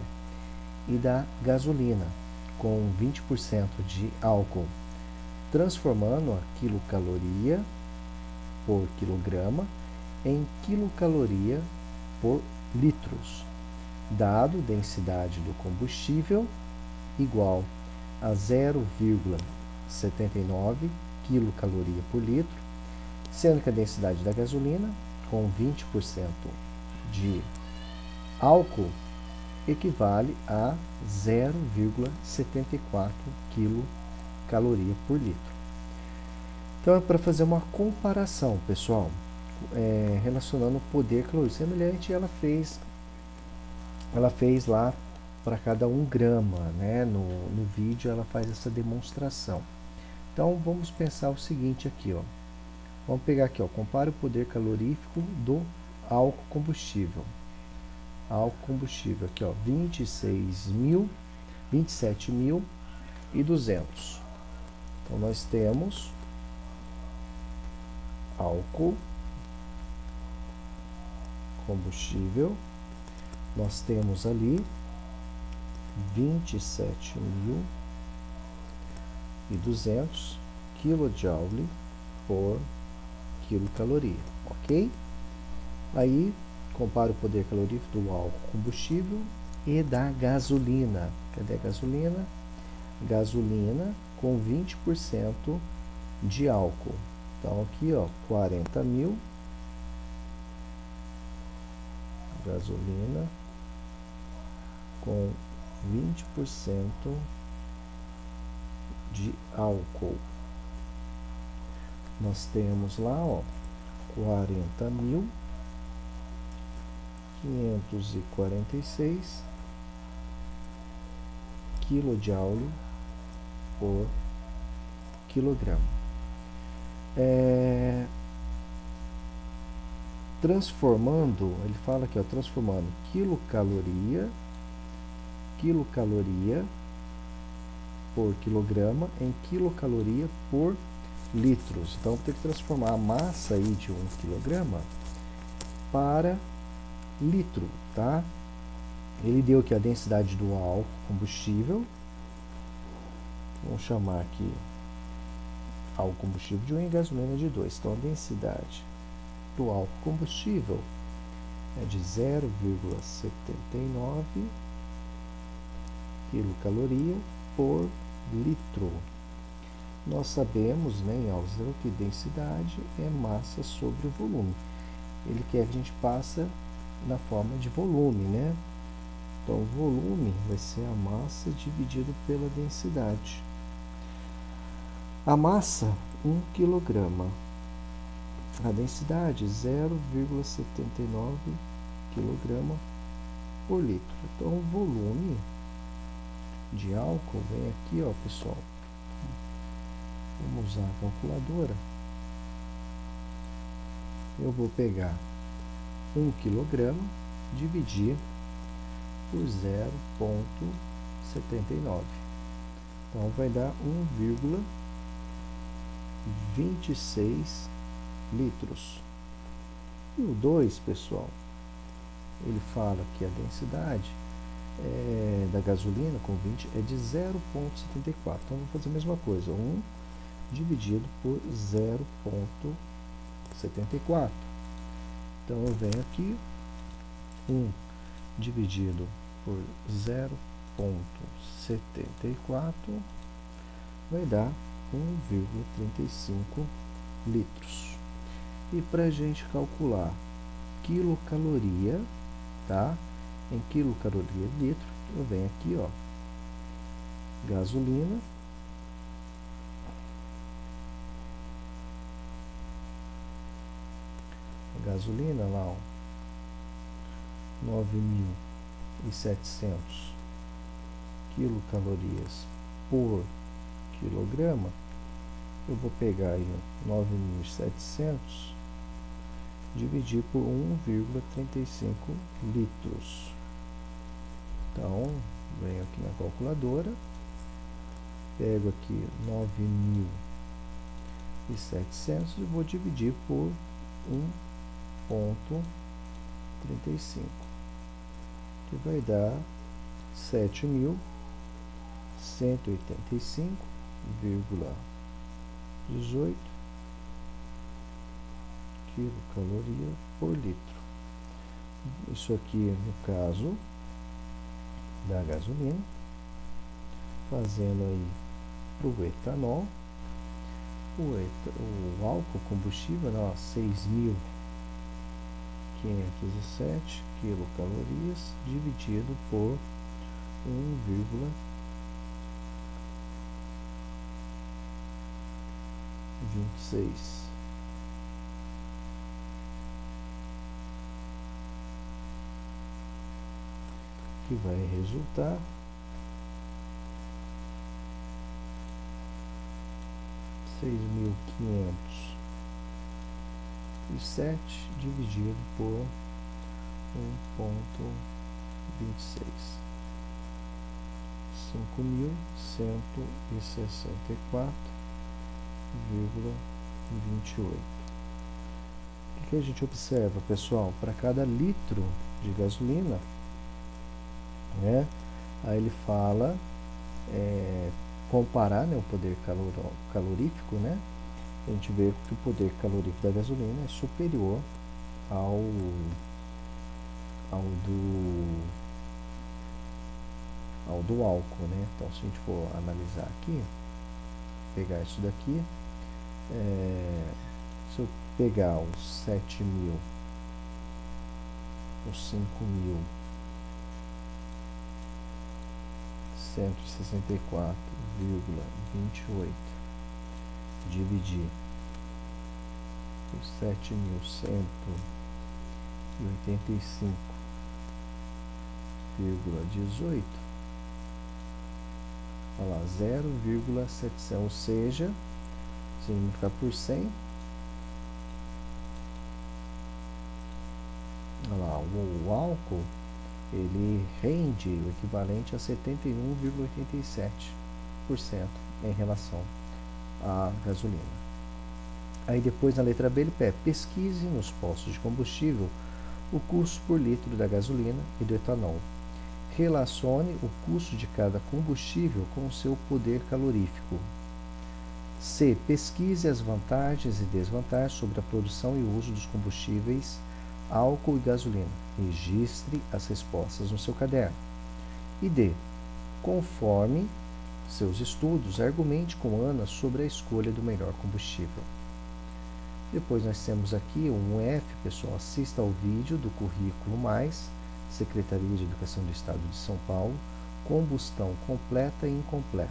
e da gasolina com 20% de álcool, transformando a quilocaloria por quilograma em quilocaloria por litros, dado densidade do combustível igual a 0,79 quilocaloria por litro, sendo que a densidade da gasolina, com 20% de álcool, equivale a 0,74 quilocaloria por litro. Então, é para fazer uma comparação, pessoal, relacionando o poder calórico. Semelhante, ela fez lá para cada 1 grama, né? No vídeo ela faz essa demonstração. Então, vamos pensar o seguinte aqui, ó. Vamos pegar aqui, ó, compare o poder calorífico do álcool combustível. Álcool combustível aqui, ó, 27.200. Então, nós temos álcool combustível, nós temos ali 27.200 kJ por quilocaloria, ok? Aí, compara o poder calorífico do álcool combustível e da gasolina. Cadê a gasolina? Gasolina com 20% de álcool. Então, aqui, ó, 40.000. Gasolina com 20% de álcool. Nós temos lá, ó, 40.546 kJ por quilograma. Transformando, ele fala aqui, ó, transformando quilocaloria por quilograma em quilocaloria por litros. Então, tem que transformar a massa aí de 1 quilograma para litro, tá? Ele deu aqui a densidade do álcool combustível. Vamos chamar aqui álcool combustível de 1 e gasolina de 2. Então, a densidade do álcool combustível é de 0,79 quilocaloria por litro. Nós sabemos, né, em álgebra, que densidade é massa sobre volume. Ele quer que a gente passe na forma de volume, né? Então, o volume vai ser a massa dividido pela densidade. A massa, 1 kg. A densidade, 0,79 kg por litro. Então, o volume de álcool vem aqui, ó, pessoal. Vamos usar a calculadora. Eu vou pegar 1 kg, dividir por 0,79. Então, vai dar 1,26 litros. E o 2, pessoal, ele fala que a densidade da gasolina com 20 é de 0,74. Então, vou fazer a mesma coisa. 1 dividido por 0,74. Então, eu venho aqui, 1 dividido por 0,74 vai dar 1,35 litros. E para a gente calcular quilocaloria, tá? Em quilocaloria litro, eu venho aqui, ó, gasolina gasolina lá, ó, 9.700 quilocalorias por quilograma, eu vou pegar aí 9.700 dividir por 1,35 litros. Então, venho aqui na calculadora, pego aqui 9.700 e vou dividir por 1,35, que vai dar 7.185,18 quilocaloria por litro. Isso aqui no caso da gasolina. Fazendo aí para o etanol, o álcool combustível, 6.507 quilocalorias dividido por 1,26, que vai resultar 6.507 dividido por 1,26, 5.164,28. O que a gente observa, pessoal? Para cada litro de gasolina, né? Aí ele fala comparar, né, o poder calorífico, né? A gente vê que o poder calorífico da gasolina é superior ao do álcool, né? Então, se a gente for analisar aqui, pegar isso daqui, se eu pegar os 7.000, os 5.164,28 dividir por 7.185,18, olha lá, 0,700, ou seja, se multiplicar por 100, olha lá, o álcool ele rende o equivalente a 71,87% em relação à gasolina. Aí depois na letra B ele pede: pesquise nos postos de combustível o custo por litro da gasolina e do etanol. Relacione o custo de cada combustível com o seu poder calorífico. C. Pesquise as vantagens e desvantagens sobre a produção e uso dos combustíveis álcool e gasolina. Registre as respostas no seu caderno. E D. Conforme seus estudos, argumente com Ana sobre a escolha do melhor combustível. Depois nós temos aqui um F, pessoal. Assista ao vídeo do Currículo Mais, Secretaria de Educação do Estado de São Paulo, combustão completa e incompleta.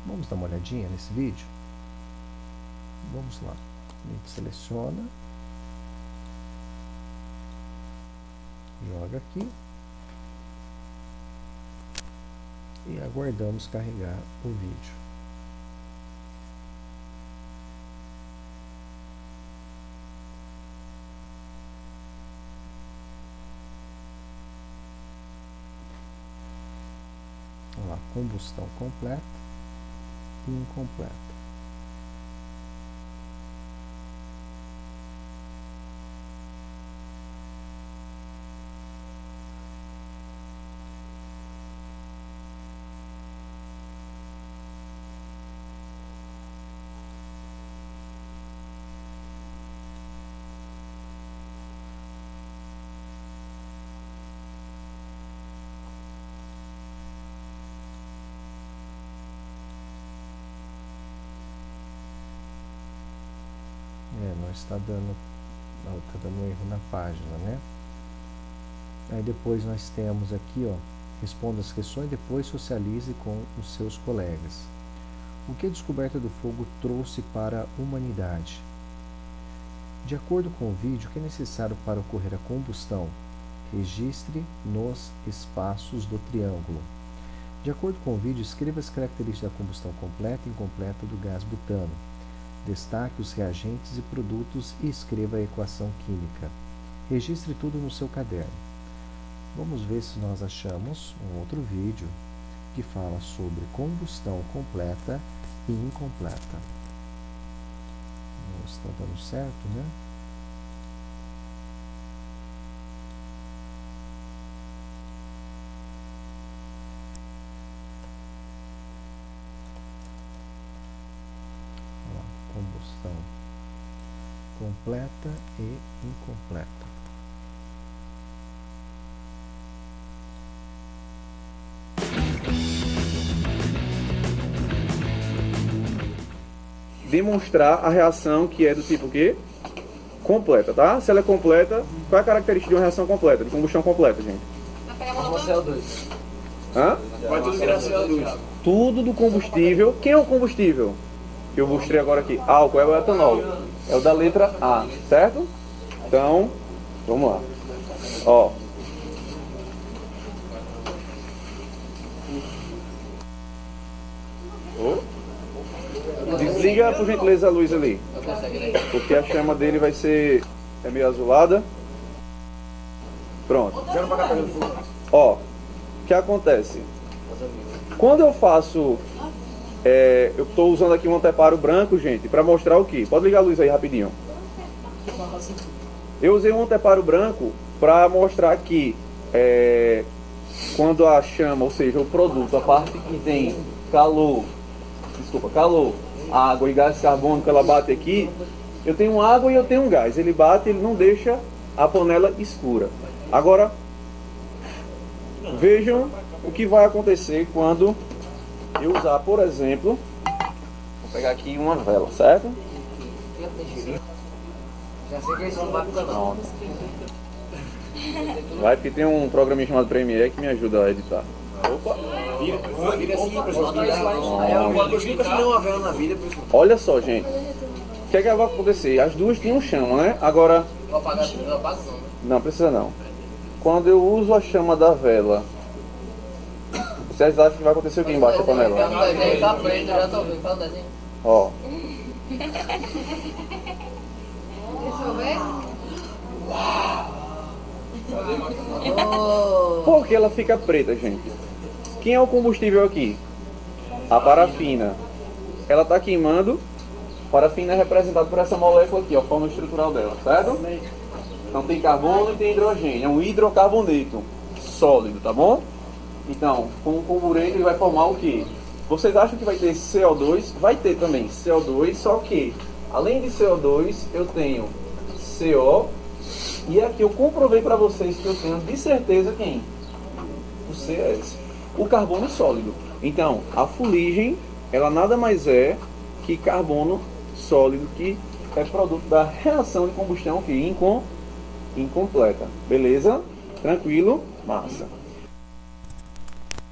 Vamos dar uma olhadinha nesse vídeo? Vamos lá. A gente seleciona, joga aqui e aguardamos carregar o vídeo. Olha lá, combustão completa e incompleta. Nós está dando um erro na página, né? Aí depois nós temos aqui, ó, responda as questões, depois socialize com os seus colegas. O que a descoberta do fogo trouxe para a humanidade? De acordo com o vídeo, o que é necessário para ocorrer a combustão? Registre nos espaços do triângulo. De acordo com o vídeo, escreva as características da combustão completa e incompleta do gás butano. Destaque os reagentes e produtos e escreva a equação química. Registre tudo no seu caderno. Vamos ver se nós achamos um outro vídeo que fala sobre combustão completa e incompleta. Não está dando certo, né? Olha lá, combustão completa e incompleta. Demonstrar a reação que é do tipo quê? Completa, tá? Se ela é completa, qual é a característica de uma reação completa, de combustão completa, gente? CO2. Hã? Vai tudo virar CO2. Tudo do combustível. Quem é o combustível? Que eu mostrei agora aqui. Álcool é o etanol. É o da letra A, certo? Então, vamos lá. Ó. Desliga, por gentileza, a luz ali. Porque a chama dele vai ser... é meio azulada. Pronto. Ó, o que acontece? Quando eu faço... eu estou usando aqui um anteparo branco, gente, para mostrar o que? Pode ligar a luz aí rapidinho. Eu usei um anteparo branco para mostrar que quando a chama, ou seja, o produto, a parte que tem calor, água e gás carbônico, ela bate aqui, eu tenho água e eu tenho gás. Ele bate, ele não deixa a panela escura. Agora, vejam o que vai acontecer quando eu usar, por exemplo, vou pegar aqui uma vela, certo? Já sei que eles não vai pro canal. Vai, porque tem um programa chamado Premiere que me ajuda a editar. Opa! Vira assim, pessoal. Eu nunca acendei uma vela na vida, por isso. Olha só, gente. O que é que vai acontecer? As duas tinham chama, né? Agora... Vou apagar tudo, não apago não, né? Não, precisa não. Quando eu uso a chama da vela, vocês acham que vai acontecer o que embaixo da panela? Tá preto, já tô vendo. Fala o desenho. Ó. Deixa eu ver. Por que ela fica preta, gente? Quem é o combustível aqui? A parafina. Ela está queimando. A parafina é representada por essa molécula aqui, ó, a forma estrutural dela, certo? Então tem carbono e tem hidrogênio. É um hidrocarboneto sólido, tá bom? Então, com o comburente ele vai formar o quê? Vocês acham que vai ter CO2? Vai ter também CO2, só que além de CO2 eu tenho CO. E aqui eu comprovei para vocês que eu tenho de certeza quem? O CS. O carbono sólido. Então, a fuligem, ela nada mais é que carbono sólido, que é produto da reação de combustão que incompleta. Beleza? Tranquilo? Massa.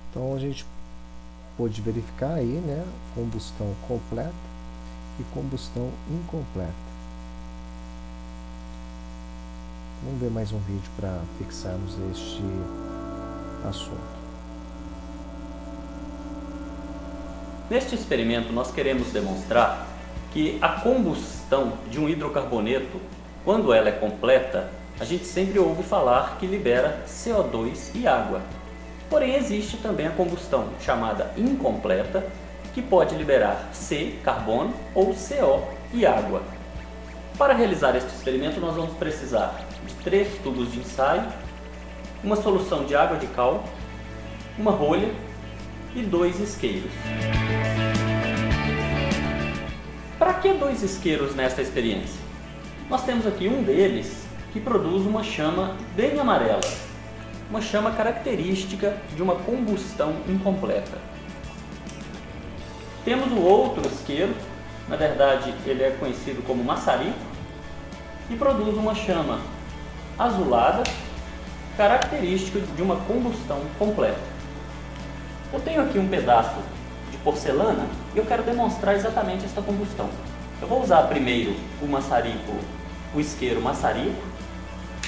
Então a gente pôde verificar aí, né, combustão completa e combustão incompleta. Vamos ver mais um vídeo para fixarmos este assunto. Neste experimento, nós queremos demonstrar que a combustão de um hidrocarboneto, quando ela é completa, a gente sempre ouve falar que libera CO2 e água. Porém, existe também a combustão chamada incompleta, que pode liberar C, carbono, ou CO e água. Para realizar este experimento, nós vamos precisar de 3 tubos de ensaio, uma solução de água de cal, uma rolha e 2 isqueiros. Para que 2 isqueiros nesta experiência? Nós temos aqui um deles que produz uma chama bem amarela, uma chama característica de uma combustão incompleta. Temos o outro isqueiro, na verdade ele é conhecido como maçarico, e produz uma chama azulada, característica de uma combustão completa. Eu tenho aqui um pedaço de porcelana e eu quero demonstrar exatamente esta combustão. Eu vou usar primeiro o maçarico o isqueiro maçarico,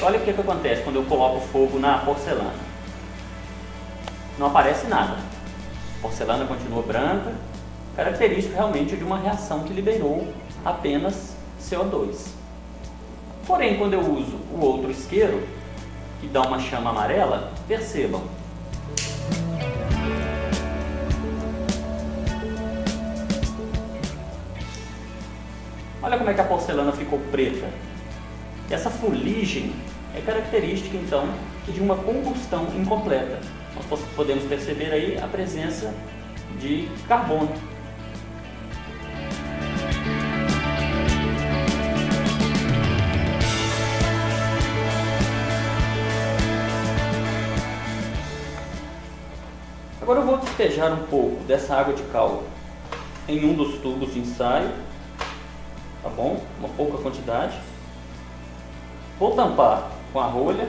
olha o que acontece quando eu coloco fogo na porcelana. Não aparece nada. A porcelana continua branca, característico realmente de uma reação que liberou apenas CO2. Porém, quando eu uso o outro isqueiro, que dá uma chama amarela, percebam. Olha como é que a porcelana ficou preta. Essa fuligem é característica, então, de uma combustão incompleta. Nós podemos perceber aí a presença de carbono. Agora eu vou despejar um pouco dessa água de cal em um dos tubos de ensaio, tá bom? Uma pouca quantidade. Vou tampar com a rolha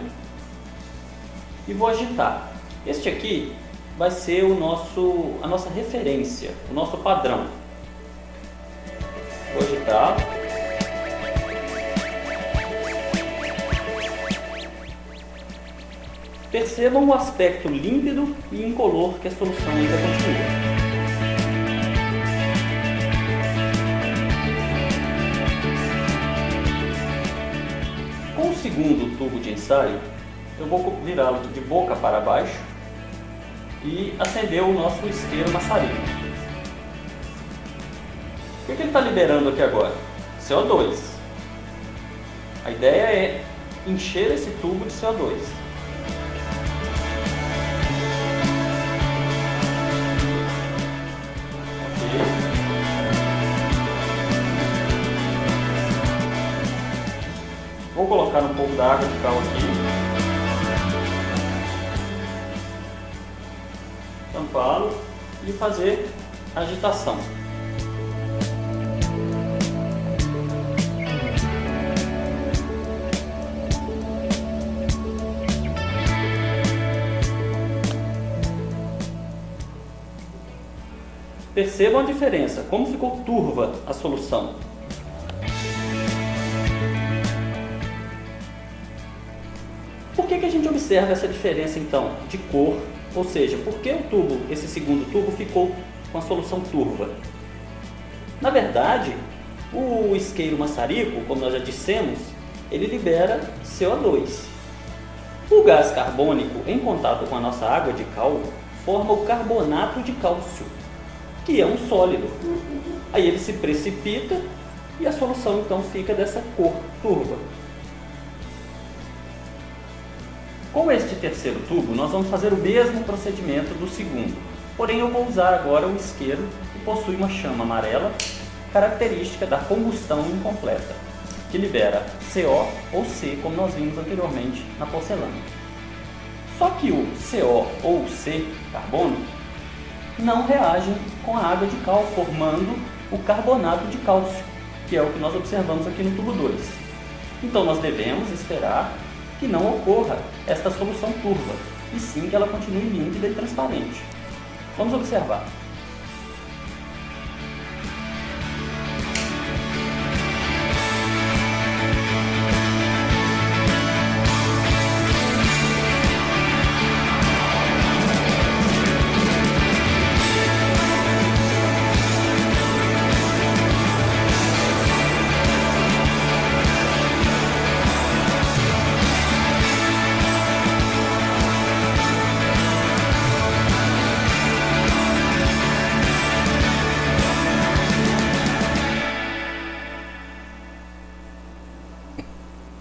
e vou agitar. Este aqui vai ser a nossa referência, o nosso padrão. Vou agitar. Percebam o aspecto límpido e incolor que a solução ainda continua. Com o segundo tubo de ensaio, eu vou virá-lo de boca para baixo e acender o nosso isqueiro maçarico. O que ele está liberando aqui agora? CO2. A ideia é encher esse tubo de CO2. Vou colocar um pouco da água de cal aqui, tampá-lo e fazer a agitação. Percebam a diferença, como ficou turva a solução. Por que a gente observa essa diferença então de cor? Ou seja, por que esse segundo tubo ficou com a solução turva? Na verdade, o isqueiro maçarico, como nós já dissemos, ele libera CO2. O gás carbônico, em contato com a nossa água de cal, forma o carbonato de cálcio, que é um sólido. Aí ele se precipita e a solução então fica dessa cor turva. Com este terceiro tubo, nós vamos fazer o mesmo procedimento do segundo. Porém, eu vou usar agora o isqueiro que possui uma chama amarela, característica da combustão incompleta, que libera CO ou C, como nós vimos anteriormente na porcelana. Só que o CO ou o C, carbono, não reagem com a água de cal, formando o carbonato de cálcio, que é o que nós observamos aqui no tubo 2. Então, nós devemos esperar que não ocorra esta solução turva, e sim que ela continue límpida e transparente. Vamos observar.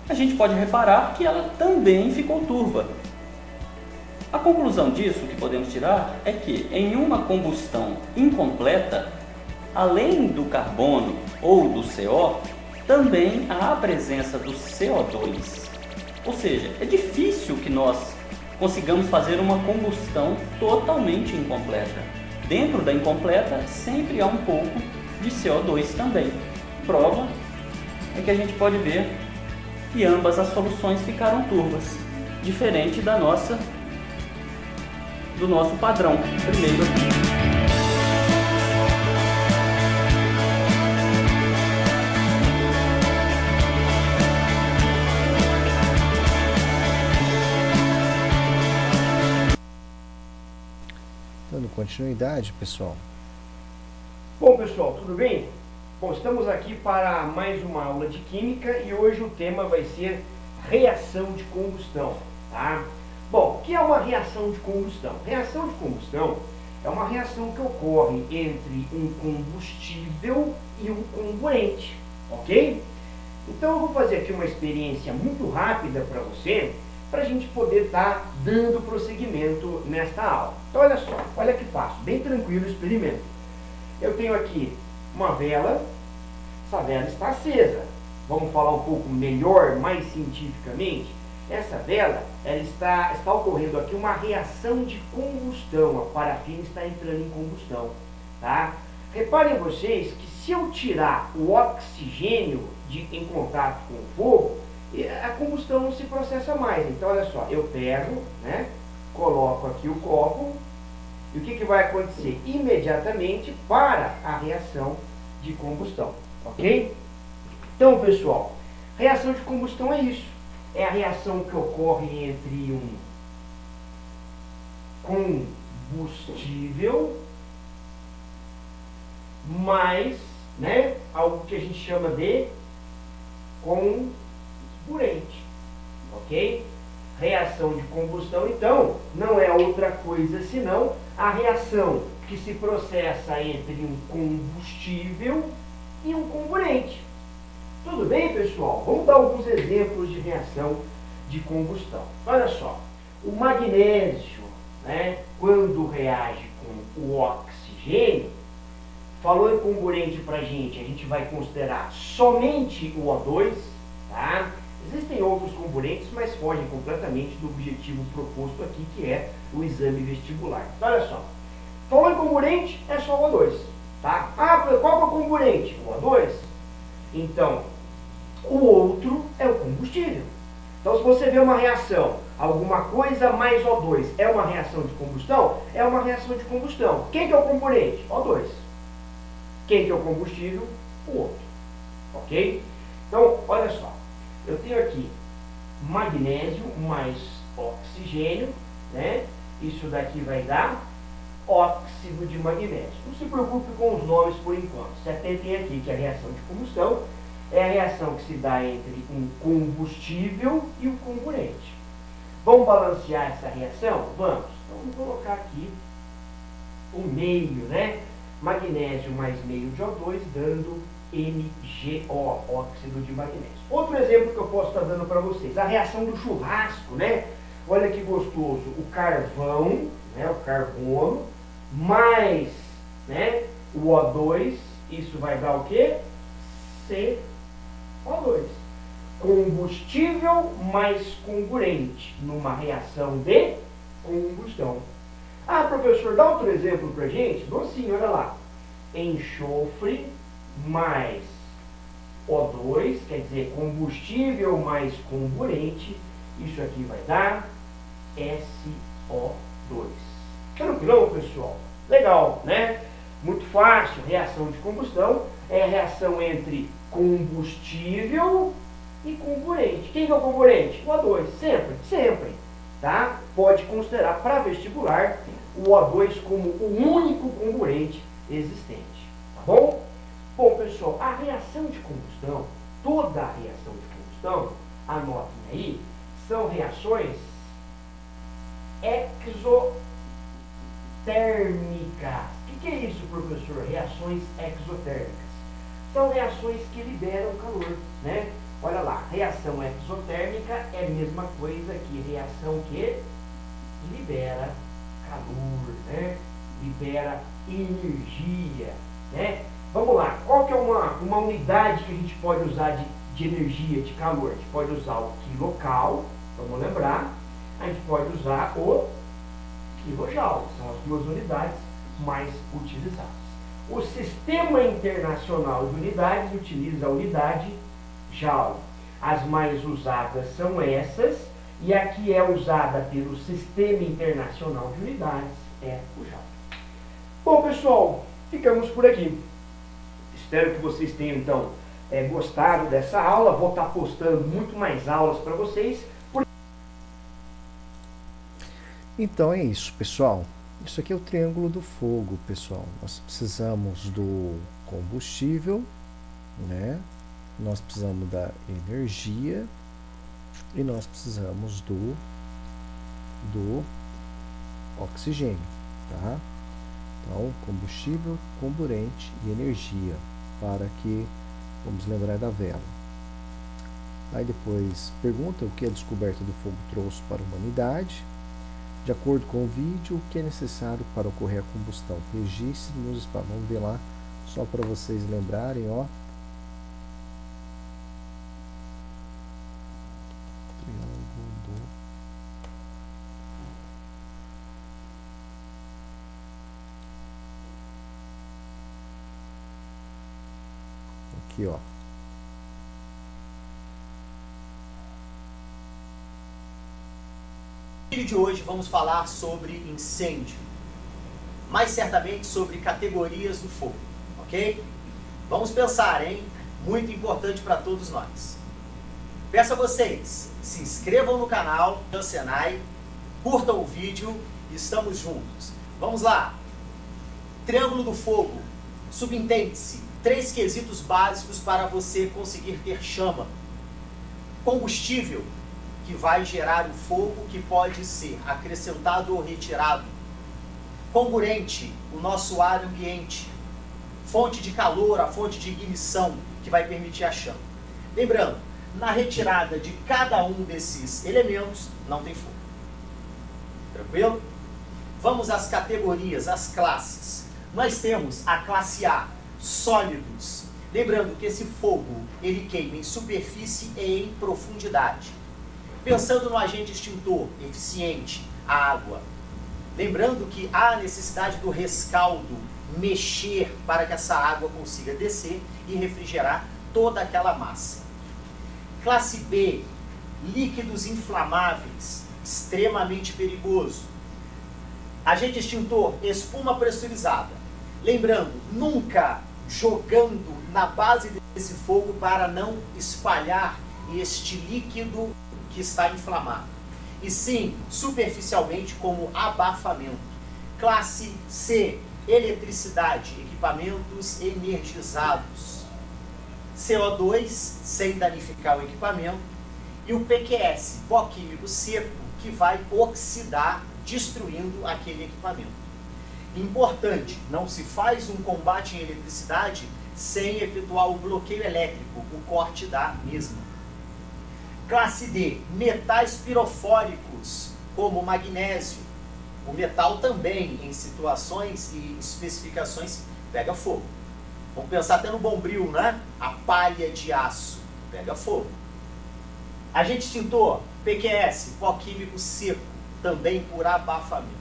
A gente pode reparar que ela também ficou turva. A conclusão disso que podemos tirar é que em uma combustão incompleta, além do carbono ou do CO, também há a presença do CO2. Ou seja, é difícil que nós consigamos fazer uma combustão totalmente incompleta. Dentro da incompleta sempre há um pouco de CO2 também. Prova é que a gente pode ver que ambas as soluções ficaram turvas, diferente do nosso padrão primeiro aqui. continuidade, pessoal. Bom, pessoal, tudo bem? Bom, estamos aqui para mais uma aula de Química e hoje o tema vai ser reação de combustão, tá? Bom, o que é uma reação de combustão? Reação de combustão é uma reação que ocorre entre um combustível e um comburente, ok? Então eu vou fazer aqui uma experiência muito rápida para você, para a gente poder estar dando prosseguimento nesta aula. Então olha só, olha que fácil, bem tranquilo o experimento. Eu tenho aqui uma vela, essa vela está acesa. Vamos falar um pouco melhor, mais cientificamente. Essa vela, ela está ocorrendo aqui uma reação de combustão, a parafina está entrando em combustão, tá? Reparem vocês que se eu tirar o oxigênio em contato com o fogo, a combustão não se processa mais. Então olha só, eu pego, né, coloco aqui o copo, e o que vai acontecer? Imediatamente para a reação de combustão, ok? Então pessoal, reação de combustão é isso. É a reação que ocorre entre um combustível mais, né, algo que a gente chama de comburente, ok? Reação de combustão, então, não é outra coisa senão a reação que se processa entre um combustível e um comburente. Tudo bem, pessoal? Vamos dar alguns exemplos de reação de combustão. Olha só, o magnésio, né, quando reage com o oxigênio, falou em comburente para a gente vai considerar somente o O2, tá? Existem outros comburentes, mas fogem completamente do objetivo proposto aqui, que é o exame vestibular. Então, olha só, falou em comburente, é só o O2, tá? Ah, qual que é o comburente? O O2. Então, o outro é o combustível. Então, se você vê uma reação, alguma coisa mais O2, é uma reação de combustão? É uma reação de combustão. Quem que é o comburente? O2. Quem que é o combustível? O outro. Ok? Então, olha só. Eu tenho aqui magnésio mais oxigênio, né? Isso daqui vai dar óxido de magnésio. Não se preocupe com os nomes por enquanto. Se atentem aqui que a reação de combustão é a reação que se dá entre um combustível e um comburente. Vamos balancear essa reação? Vamos. Então, vamos colocar aqui o meio, né? Magnésio mais meio de O2 dando MgO, óxido de magnésio. Outro exemplo que eu posso estar dando para vocês, a reação do churrasco, né? Olha que gostoso, o carvão, né, o carbono, mais, né, o O2, isso vai dar o quê? CO2. Combustível mais comburente, numa reação de combustão. Ah, professor, dá outro exemplo pra gente? Dou sim, olha lá. Enxofre mais O2, quer dizer, combustível mais comburente, isso aqui vai dar SO2. Tranquilão, pessoal? Legal, né? Muito fácil, reação de combustão é a reação entre combustível e comburente. Quem que é o comburente? O O2, sempre, sempre, tá? Pode considerar para vestibular o O2 como o único comburente existente, tá bom? Bom, pessoal, a reação de combustão, toda a reação de combustão, anotem aí, são reações exotérmicas. O que é isso, professor? Reações exotérmicas. São reações que liberam calor, né? Olha lá, reação exotérmica é a mesma coisa que reação que libera calor, né? Libera energia, né? Vamos lá, qual que é uma unidade que a gente pode usar de energia, de calor? A gente pode usar o quilocal, vamos lembrar, a gente pode usar o quilojoule, são as duas unidades mais utilizadas. O Sistema Internacional de Unidades utiliza a unidade joule. As mais usadas são essas, e a que é usada pelo Sistema Internacional de Unidades é o joule. Bom, pessoal, ficamos por aqui. Espero que vocês tenham, então, gostado dessa aula. Vou estar postando muito mais aulas para vocês. Então é isso, pessoal. Isso aqui é o triângulo do fogo, pessoal. Nós precisamos do combustível, né? Nós precisamos da energia e nós precisamos do oxigênio, tá? Então, combustível, comburente e energia, para que, vamos lembrar da vela. Aí depois pergunta o que a descoberta do fogo trouxe para a humanidade. De acordo com o vídeo, o que é necessário para ocorrer a combustão? Registre nos espaços. Vamos ver lá, só para vocês lembrarem, ó. Triângulo do... Aqui, ó. No vídeo de hoje vamos falar sobre incêndio, mais certamente sobre categorias do fogo, ok? Vamos pensar, hein? Muito importante para todos nós. Peço a vocês, se inscrevam no canal do Senai, curtam o vídeo e estamos juntos. Vamos lá! Triângulo do fogo, subentende-se 3 quesitos básicos para você conseguir ter chama. Combustível, que vai gerar o fogo, que pode ser acrescentado ou retirado. Comburente, o nosso ar ambiente. Fonte de calor, a fonte de ignição, que vai permitir a chama. Lembrando, na retirada de cada um desses elementos, não tem fogo. Tranquilo? Vamos às categorias, às classes. Nós temos a classe A, sólidos. Lembrando que esse fogo, ele queima em superfície e em profundidade. Pensando no agente extintor eficiente, a água. Lembrando que há necessidade do rescaldo, mexer para que essa água consiga descer e refrigerar toda aquela massa. Classe B, líquidos inflamáveis, extremamente perigoso. Agente extintor, espuma pressurizada. Lembrando, nunca jogando na base desse fogo para não espalhar este líquido que está inflamado, e sim, superficialmente, como abafamento. Classe C, eletricidade, equipamentos energizados. CO2, sem danificar o equipamento. E o PQS, pó químico seco, que vai oxidar, destruindo aquele equipamento. Importante, não se faz um combate em eletricidade sem efetuar o bloqueio elétrico, o corte da mesma. Classe D, metais pirofóricos, como o magnésio. O metal também, em situações e especificações, pega fogo. Vamos pensar até no bombril, né? A palha de aço pega fogo. Agente extintor, PQS, pó químico seco, também por abafamento.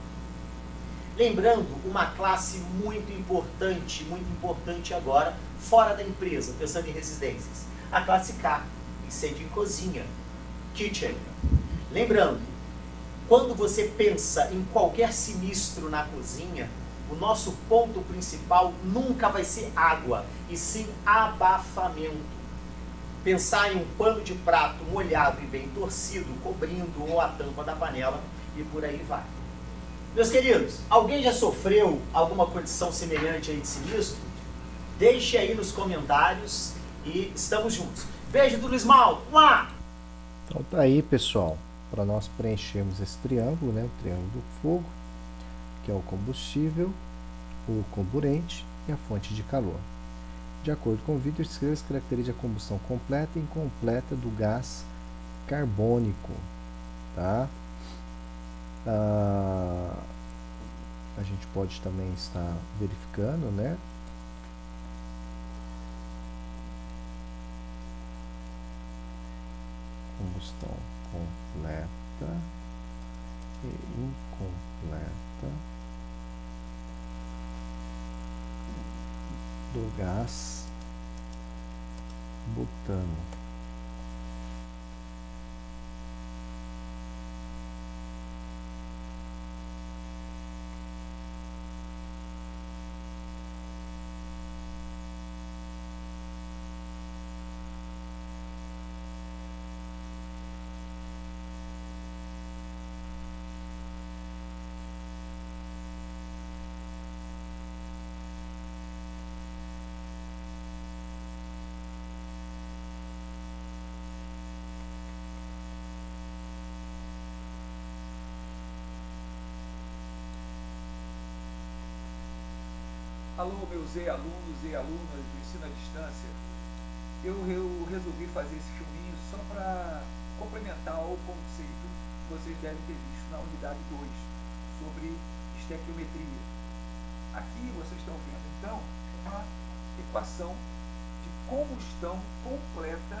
Lembrando, uma classe muito importante agora, fora da empresa, pensando em residências. A classe K, incêndio em cozinha, kitchen. Lembrando, quando você pensa em qualquer sinistro na cozinha, o nosso ponto principal nunca vai ser água, e sim abafamento. Pensar em um pano de prato molhado e bem torcido, cobrindo ou a tampa da panela, e por aí vai. Meus queridos, alguém já sofreu alguma condição semelhante aí de sinistro? Deixe aí nos comentários e estamos juntos. Beijo do Luiz Mal. Então tá aí, pessoal, para nós preenchermos esse triângulo, né? O triângulo do fogo, que é o combustível, o comburente e a fonte de calor. De acordo com o vídeo, escreva as características da combustão completa e incompleta do gás carbônico, tá? A gente pode também estar verificando, né? Combustão completa e incompleta do gás butano. Alô, meus alunos e alunas do ensino à distância. Eu resolvi fazer esse filminho só para complementar o conceito que vocês devem ter visto na unidade 2 sobre estequiometria. Aqui vocês estão vendo então uma equação de combustão completa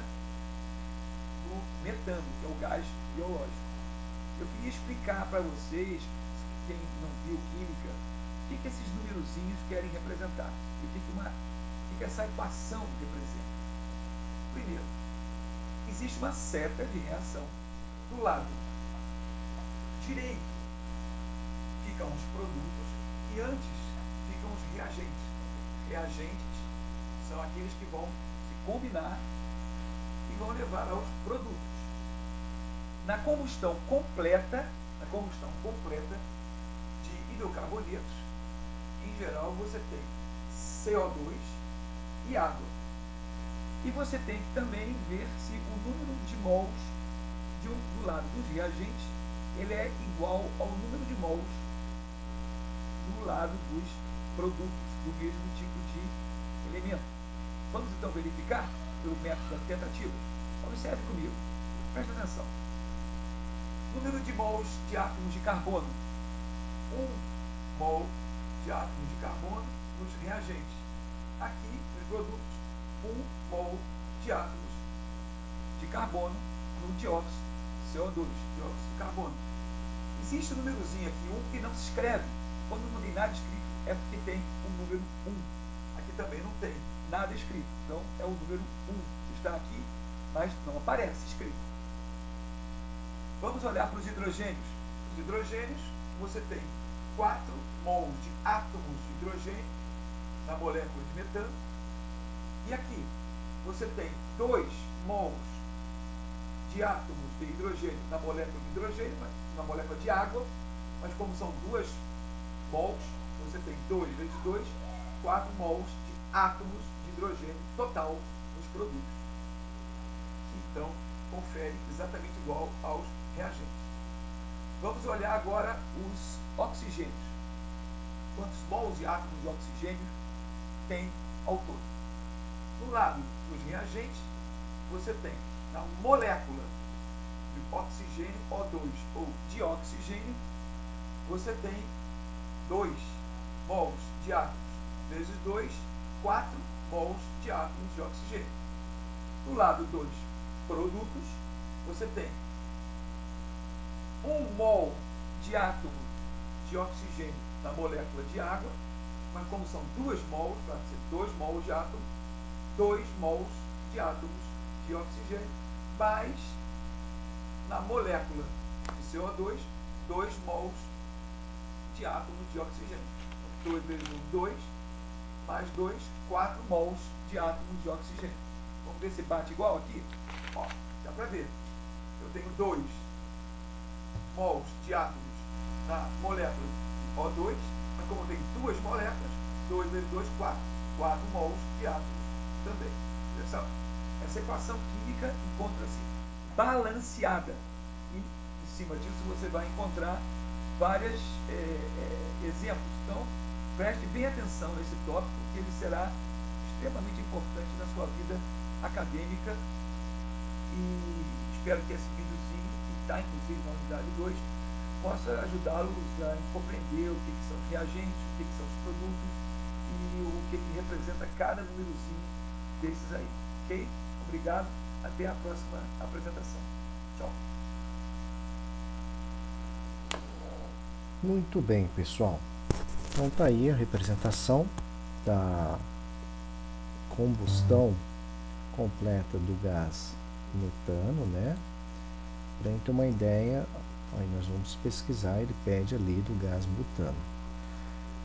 do metano, que é o gás biológico. Eu queria explicar para vocês, quem não viu química, o que esses numerozinhos querem representar e o que essa equação representa. Primeiro, existe uma seta de reação. Do lado direito ficam os produtos e antes ficam os reagentes. Reagentes são aqueles que vão se combinar e vão levar aos produtos. Na combustão completa de hidrocarbonetos, em geral você tem CO2 e água. E você tem que também ver se o número de mols do lado dos reagentes ele é igual ao número de mols do lado dos produtos do mesmo tipo de elemento. Vamos então verificar pelo método da tentativa. Observe comigo, presta atenção. Número de mols de átomos de carbono. 1 mol de átomos de carbono nos reagentes. Aqui, nos produtos, 1 mol de átomos de carbono no dióxido, CO2, dióxido de carbono. Existe um númerozinho aqui, 1, que não se escreve. Quando não tem nada escrito, é porque tem o número 1. Aqui também não tem nada escrito. Então, é o número 1 que está aqui, mas não aparece escrito. Vamos olhar para os hidrogênios. Os hidrogênios, você tem 4 mols de átomos de hidrogênio na molécula de metano. E aqui, você tem 2 mols de átomos de hidrogênio na molécula de hidrogênio, na molécula de água, mas como são 2 mols, você tem 2 vezes 2, 4 mols de átomos de hidrogênio total nos produtos. Então, confere exatamente igual aos reagentes. Vamos olhar agora os oxigênios. Quantos mols de átomos de oxigênio tem ao todo? Do lado dos reagentes, você tem na molécula de oxigênio O2 ou de oxigênio, você tem 2 mols de átomos vezes 2, 4 mols de átomos de oxigênio. Do lado dos produtos, você tem 1 mol de átomo de oxigênio na molécula de água, mas como são 2 mols, para ser 2 mols de átomo, 2 mols de átomos de oxigênio, mais na molécula de CO2, 2 mols de átomos de oxigênio. 2 vezes 1, 2, mais 2, 4 mols de átomos de oxigênio. Vamos ver se bate igual aqui? Ó, dá para ver. Eu tenho 2 mols de átomos na molécula de O2, mas como eu tenho 2 moléculas, 2 vezes 2, 4. 4 mols de átomos também. Atenção. Essa equação química encontra-se balanceada. E em cima disso você vai encontrar vários exemplos. Então, preste bem atenção nesse tópico, porque ele será extremamente importante na sua vida acadêmica. E espero que esse videozinho, que está inclusive na unidade 2, possa ajudá-los a compreender o que são os reagentes, o que são os produtos e o que representa cada númerozinho desses aí. Ok? Obrigado. Até a próxima apresentação. Tchau. Muito bem, pessoal. Então tá aí a representação da combustão completa do gás metano, né? Para a gente ter uma ideia, aí nós vamos pesquisar, ele pede ali do gás butano.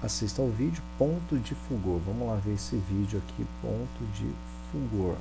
Assista ao vídeo ponto de fulgor. Vamos lá ver esse vídeo aqui, ponto de fulgor.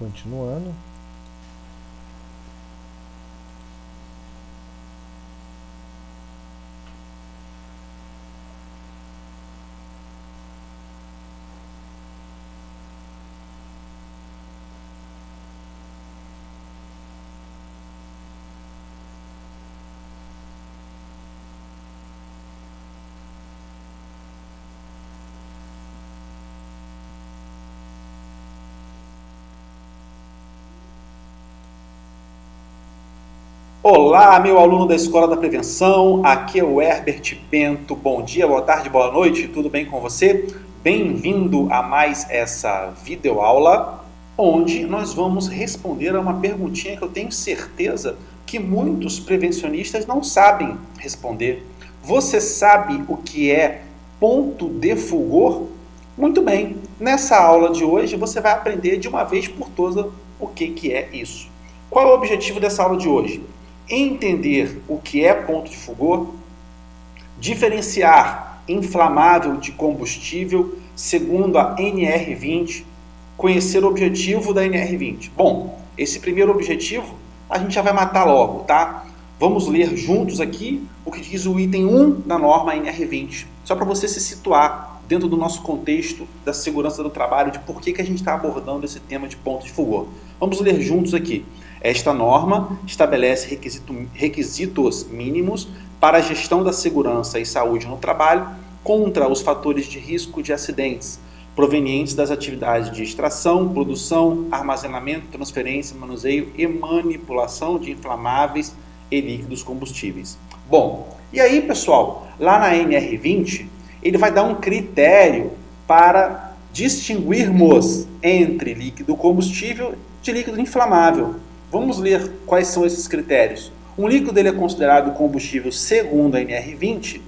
continuando. Olá, meu aluno da Escola da Prevenção, aqui é o Herbert Bento. Bom dia, boa tarde, boa noite, tudo bem com você? Bem-vindo a mais essa videoaula, onde nós vamos responder a uma perguntinha que eu tenho certeza que muitos prevencionistas não sabem responder. Você sabe o que é ponto de fulgor? Muito bem, nessa aula de hoje você vai aprender de uma vez por todas o que é isso. Qual é o objetivo dessa aula de hoje? Entender o que é ponto de fulgor, diferenciar inflamável de combustível segundo a NR20, conhecer o objetivo da NR20. Bom, esse primeiro objetivo a gente já vai matar logo, tá? Vamos ler juntos aqui o que diz o item 1 da norma NR20, só para você se situar dentro do nosso contexto da segurança do trabalho, de por que a gente está abordando esse tema de ponto de fulgor. Vamos ler juntos aqui. Esta norma estabelece requisitos mínimos para a gestão da segurança e saúde no trabalho contra os fatores de risco de acidentes provenientes das atividades de extração, produção, armazenamento, transferência, manuseio e manipulação de inflamáveis e líquidos combustíveis. Bom, e aí, pessoal, lá na NR20, ele vai dar um critério para distinguirmos entre líquido combustível de líquido inflamável. Vamos ler quais são esses critérios. Um líquido ele é considerado combustível segundo a NR20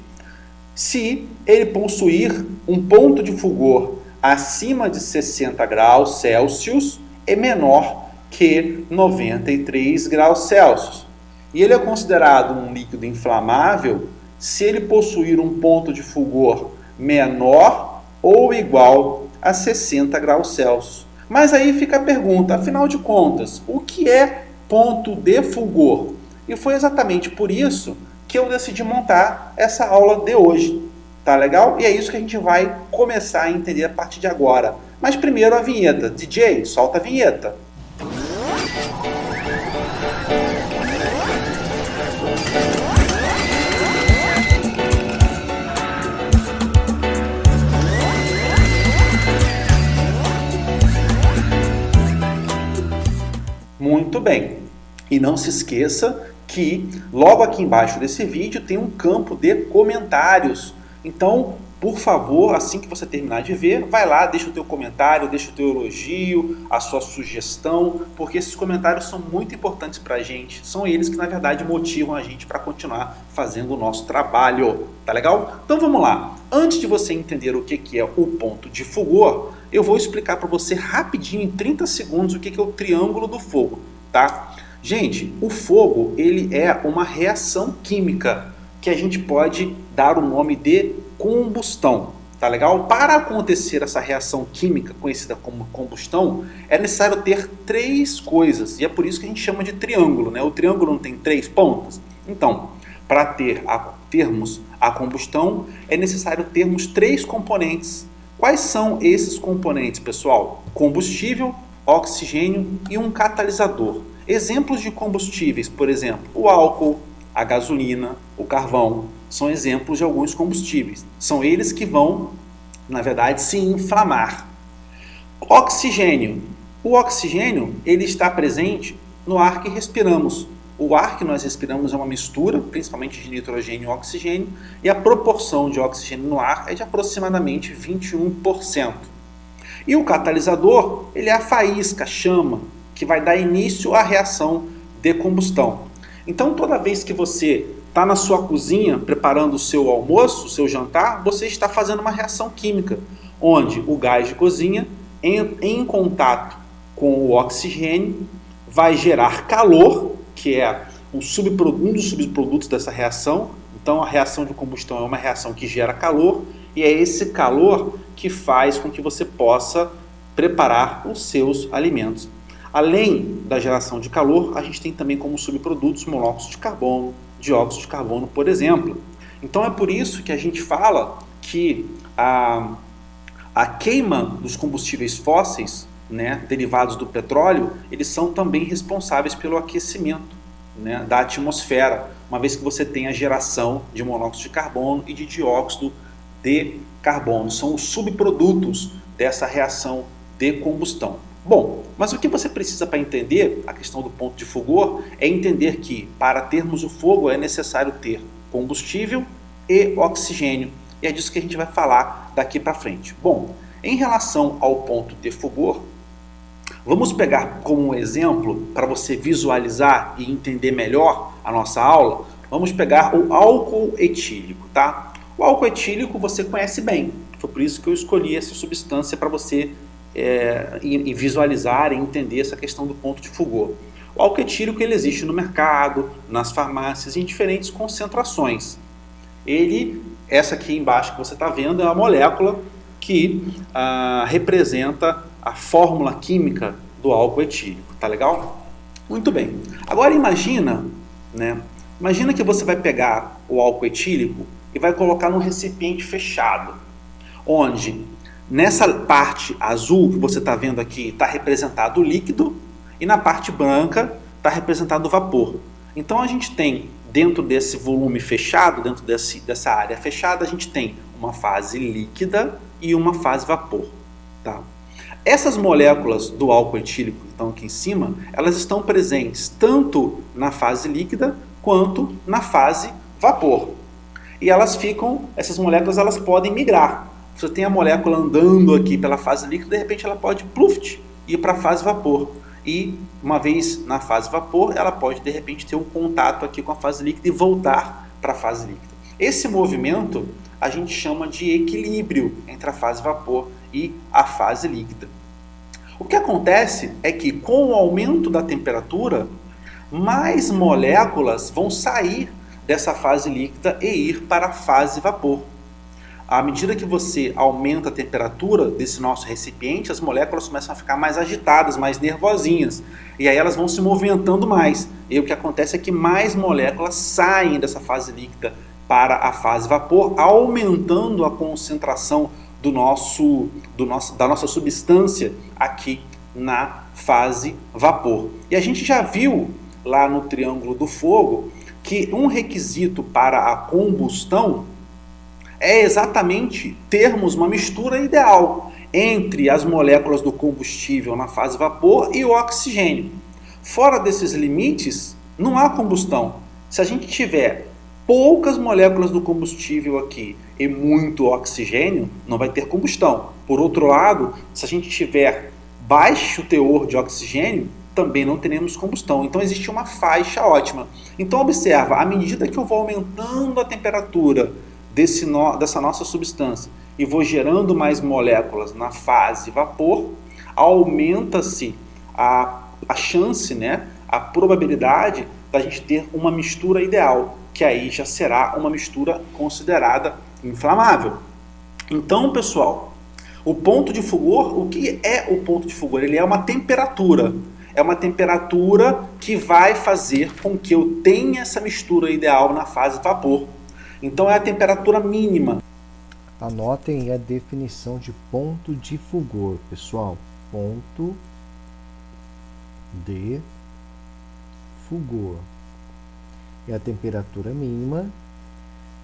se ele possuir um ponto de fulgor acima de 60 graus Celsius e menor que 93 graus Celsius. E ele é considerado um líquido inflamável se ele possuir um ponto de fulgor menor ou igual a 60 graus Celsius. Mas aí fica a pergunta, afinal de contas, o que é ponto de fulgor? E foi exatamente por isso que eu decidi montar essa aula de hoje. Tá legal? E é isso que a gente vai começar a entender a partir de agora. Mas primeiro a vinheta. DJ, solta a vinheta. Muito bem. E não se esqueça que logo aqui embaixo desse vídeo tem um campo de comentários. Então, por favor, assim que você terminar de ver, vai lá, deixa o teu comentário, deixa o teu elogio, a sua sugestão, porque esses comentários são muito importantes para a gente. São eles que, na verdade, motivam a gente para continuar fazendo o nosso trabalho. Tá legal? Então vamos lá. Antes de você entender o que é o ponto de fulgor, eu vou explicar para você rapidinho, em 30 segundos, o que é o triângulo do fogo, tá? Gente, o fogo, ele é uma reação química que a gente pode dar o nome de combustão, tá legal? Para acontecer essa reação química conhecida como combustão, é necessário ter três coisas, e é por isso que a gente chama de triângulo, né? O triângulo não tem três pontas? Então, para termos a combustão, é necessário termos três componentes. Quais são esses componentes, pessoal? Combustível, oxigênio e um catalisador. Exemplos de combustíveis, por exemplo, o álcool, a gasolina, o carvão, são exemplos de alguns combustíveis. São eles que vão, na verdade, se inflamar. Oxigênio. O oxigênio, ele está presente no ar que respiramos. O ar que nós respiramos é uma mistura, principalmente de nitrogênio e oxigênio, e a proporção de oxigênio no ar é de aproximadamente 21%. E o catalisador, ele é a faísca, a chama, que vai dar início à reação de combustão. Então, toda vez que você está na sua cozinha preparando o seu almoço, o seu jantar, você está fazendo uma reação química, onde o gás de cozinha, em contato com o oxigênio, vai gerar calor, que é um dos subprodutos dessa reação. Então, a reação de combustão é uma reação que gera calor, e é esse calor que faz com que você possa preparar os seus alimentos. Além da geração de calor, a gente tem também como subprodutos monóxido de carbono, dióxido de carbono, por exemplo. Então é por isso que a gente fala que a queima dos combustíveis fósseis, né, derivados do petróleo, eles são também responsáveis pelo aquecimento, né, da atmosfera, uma vez que você tem a geração de monóxido de carbono e de dióxido de carbono. São os subprodutos dessa reação de combustão. Bom, mas o que você precisa para entender a questão do ponto de fulgor é entender que para termos o fogo é necessário ter combustível e oxigênio. E é disso que a gente vai falar daqui para frente. Bom, em relação ao ponto de fulgor, vamos pegar como um exemplo, para você visualizar e entender melhor a nossa aula, vamos pegar o álcool etílico, tá? O álcool etílico você conhece bem, foi por isso que eu escolhi essa substância para você visualizar e entender essa questão do ponto de fulgor. O álcool etílico ele existe no mercado, nas farmácias, em diferentes concentrações. Essa aqui embaixo que você está vendo é a molécula que representa a fórmula química do álcool etílico, tá legal? Muito bem. Agora imagina, né? Imagina que você vai pegar o álcool etílico e vai colocar num recipiente fechado, onde nessa parte azul que você está vendo aqui está representado o líquido e na parte branca está representado o vapor. Então a gente tem dentro desse volume fechado, dentro dessa área fechada, a gente tem uma fase líquida e uma fase vapor, tá? Essas moléculas do álcool etílico que estão aqui em cima, elas estão presentes tanto na fase líquida quanto na fase vapor. E essas moléculas elas podem migrar. Você tem a molécula andando aqui pela fase líquida, de repente ela pode ir para a fase vapor. E uma vez na fase vapor, ela pode de repente ter um contato aqui com a fase líquida e voltar para a fase líquida. Esse movimento a gente chama de equilíbrio entre a fase vapor e a fase líquida. O que acontece é que com o aumento da temperatura, mais moléculas vão sair dessa fase líquida e ir para a fase vapor. À medida que você aumenta a temperatura desse nosso recipiente, as moléculas começam a ficar mais agitadas, mais nervosinhas. E aí elas vão se movimentando mais. E o que acontece é que mais moléculas saem dessa fase líquida para a fase vapor, aumentando a concentração da nossa substância aqui na fase vapor. E a gente já viu lá no triângulo do fogo que um requisito para a combustão é exatamente termos uma mistura ideal entre as moléculas do combustível na fase vapor e o oxigênio. Fora desses limites, não há combustão. Se a gente tiver poucas moléculas do combustível aqui e muito oxigênio, não vai ter combustão. Por outro lado, se a gente tiver baixo teor de oxigênio, também não teremos combustão. Então existe uma faixa ótima. Então observa, à medida que eu vou aumentando a temperatura dessa nossa substância e vou gerando mais moléculas na fase vapor, aumenta-se a chance, né, a probabilidade da gente ter uma mistura ideal, que aí já será uma mistura considerada inflamável. Então, pessoal, o ponto de fulgor, o que é o ponto de fulgor? Ele é uma temperatura. É uma temperatura que vai fazer com que eu tenha essa mistura ideal na fase vapor. Então é a temperatura mínima. Anotem a definição de ponto de fulgor, pessoal. Ponto de fulgor é a temperatura mínima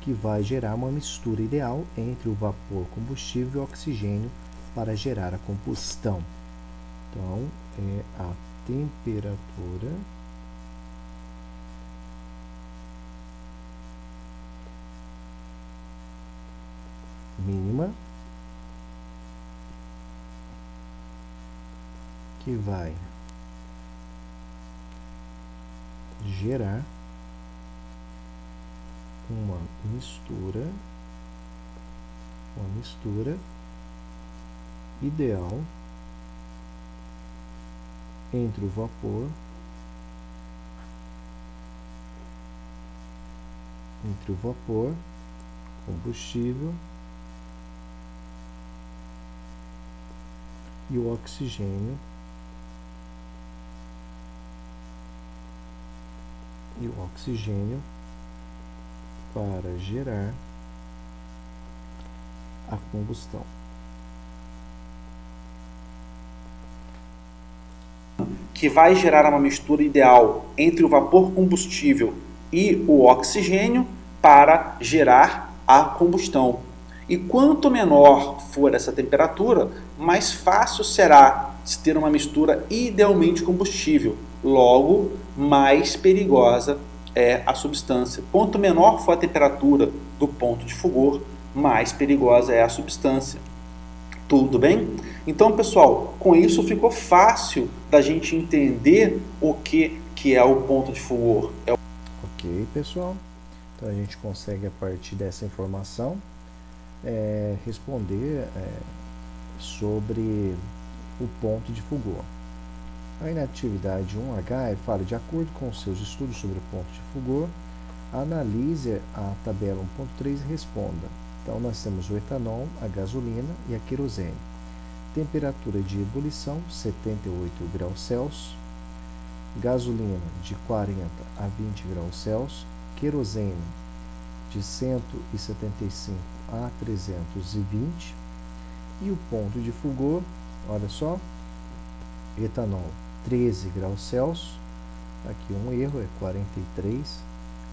que vai gerar uma mistura ideal entre o vapor, combustível e oxigênio para gerar a combustão. Então, é a temperatura mínima que vai gerar uma mistura ideal entre o vapor, combustível e o oxigênio e o oxigênio para gerar a combustão. Que vai gerar uma mistura ideal entre o vapor combustível e o oxigênio para gerar a combustão. E quanto menor for essa temperatura, mais fácil será se ter uma mistura idealmente combustível. Logo, mais perigosa é a substância. Quanto menor for a temperatura do ponto de fulgor, mais perigosa é a substância. Tudo bem? Então, pessoal, com isso ficou fácil da gente entender o que é o ponto de fulgor. Ok, pessoal. Então, a gente consegue, a partir dessa informação, responder sobre o ponto de fulgor. Aí, na atividade 1H, ele fala: de acordo com os seus estudos sobre o ponto de fulgor, analise a tabela 1.3 e responda. Então, nós temos o etanol, a gasolina e a querosene. Temperatura de ebulição, 78 graus Celsius. Gasolina, de 40 a 20 graus Celsius. Querosene, de 175 a 320. E o ponto de fulgor, olha só, etanol, 13 graus Celsius. Aqui um erro, é 43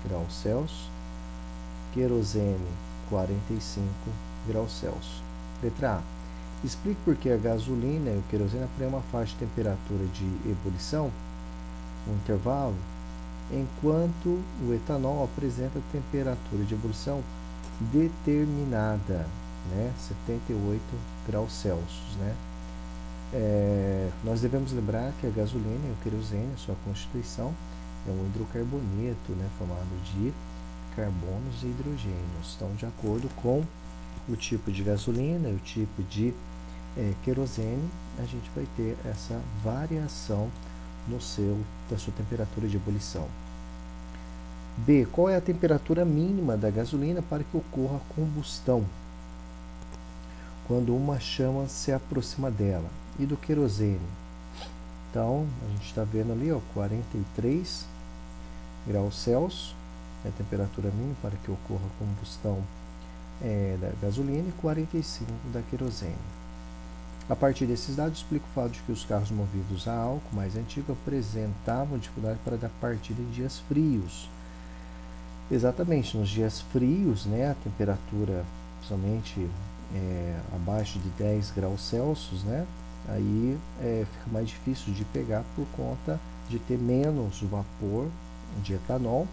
graus Celsius. Querosene, 45 graus Celsius. Letra A. Explique por que a gasolina e o querosene apresentam uma faixa de temperatura de ebulição, um intervalo, enquanto o etanol apresenta temperatura de ebulição determinada, né? 78 graus Celsius, né? Nós devemos lembrar que a gasolina e o querosene, a sua constituição, é um hidrocarboneto, né, formado de carbonos e hidrogênios. Então, de acordo com o tipo de gasolina e o tipo de querosene, a gente vai ter essa variação da sua temperatura de ebulição. B. Qual é a temperatura mínima da gasolina para que ocorra combustão quando uma chama se aproxima dela? E do querosene? Então, a gente está vendo ali, ó, 43 graus Celsius, é a temperatura mínima para que ocorra combustão da gasolina, e 45 da querosene. A partir desses dados, explica o fato de que os carros movidos a álcool mais antigos apresentavam dificuldade para dar partida em dias frios. Exatamente, nos dias frios, né, a temperatura somente abaixo de 10 graus Celsius, né, aí fica mais difícil de pegar por conta de ter menos vapor de etanol,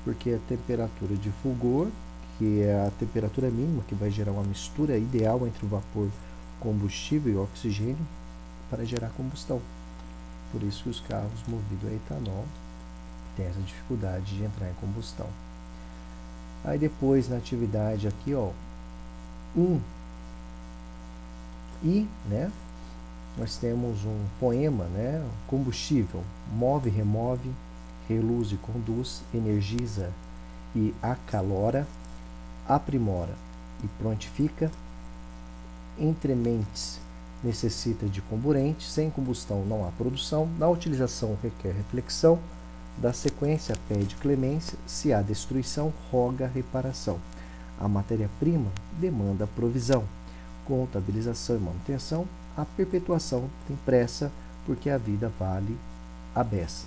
porque a temperatura de fulgor, que é a temperatura mínima que vai gerar uma mistura ideal entre o vapor combustível e o oxigênio para gerar combustão. Por isso que os carros movidos a etanol têm essa dificuldade de entrar em combustão. Aí depois, na atividade aqui, ó, 1I, né, nós temos um poema, né, combustível, move, remove, reluz e conduz, energiza e acalora, aprimora e prontifica, entre mentes necessita de comburente, sem combustão não há produção, na utilização requer reflexão, da sequência pede clemência, se há destruição, roga reparação. A matéria-prima demanda provisão, contabilização e manutenção, a perpetuação tem pressa, porque a vida vale a beça.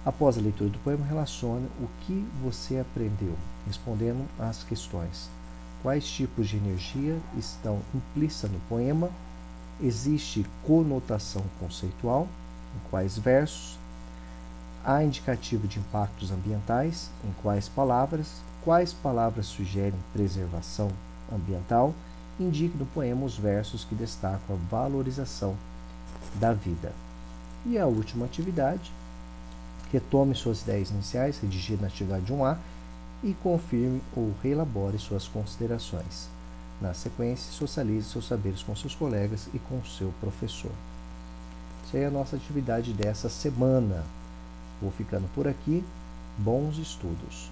Após a leitura do poema, relacione o que você aprendeu, respondendo às questões. Quais tipos de energia estão implícitas no poema? Existe conotação conceitual? Em quais versos? Há indicativo de impactos ambientais? Em quais palavras? Quais palavras sugerem preservação ambiental? Indique no poema os versos que destacam a valorização da vida. E a última atividade, retome suas ideias iniciais, redigidas na atividade 1A, e confirme ou reelabore suas considerações. Na sequência, socialize seus saberes com seus colegas e com seu professor. Essa é a nossa atividade dessa semana. Vou ficando por aqui. Bons estudos!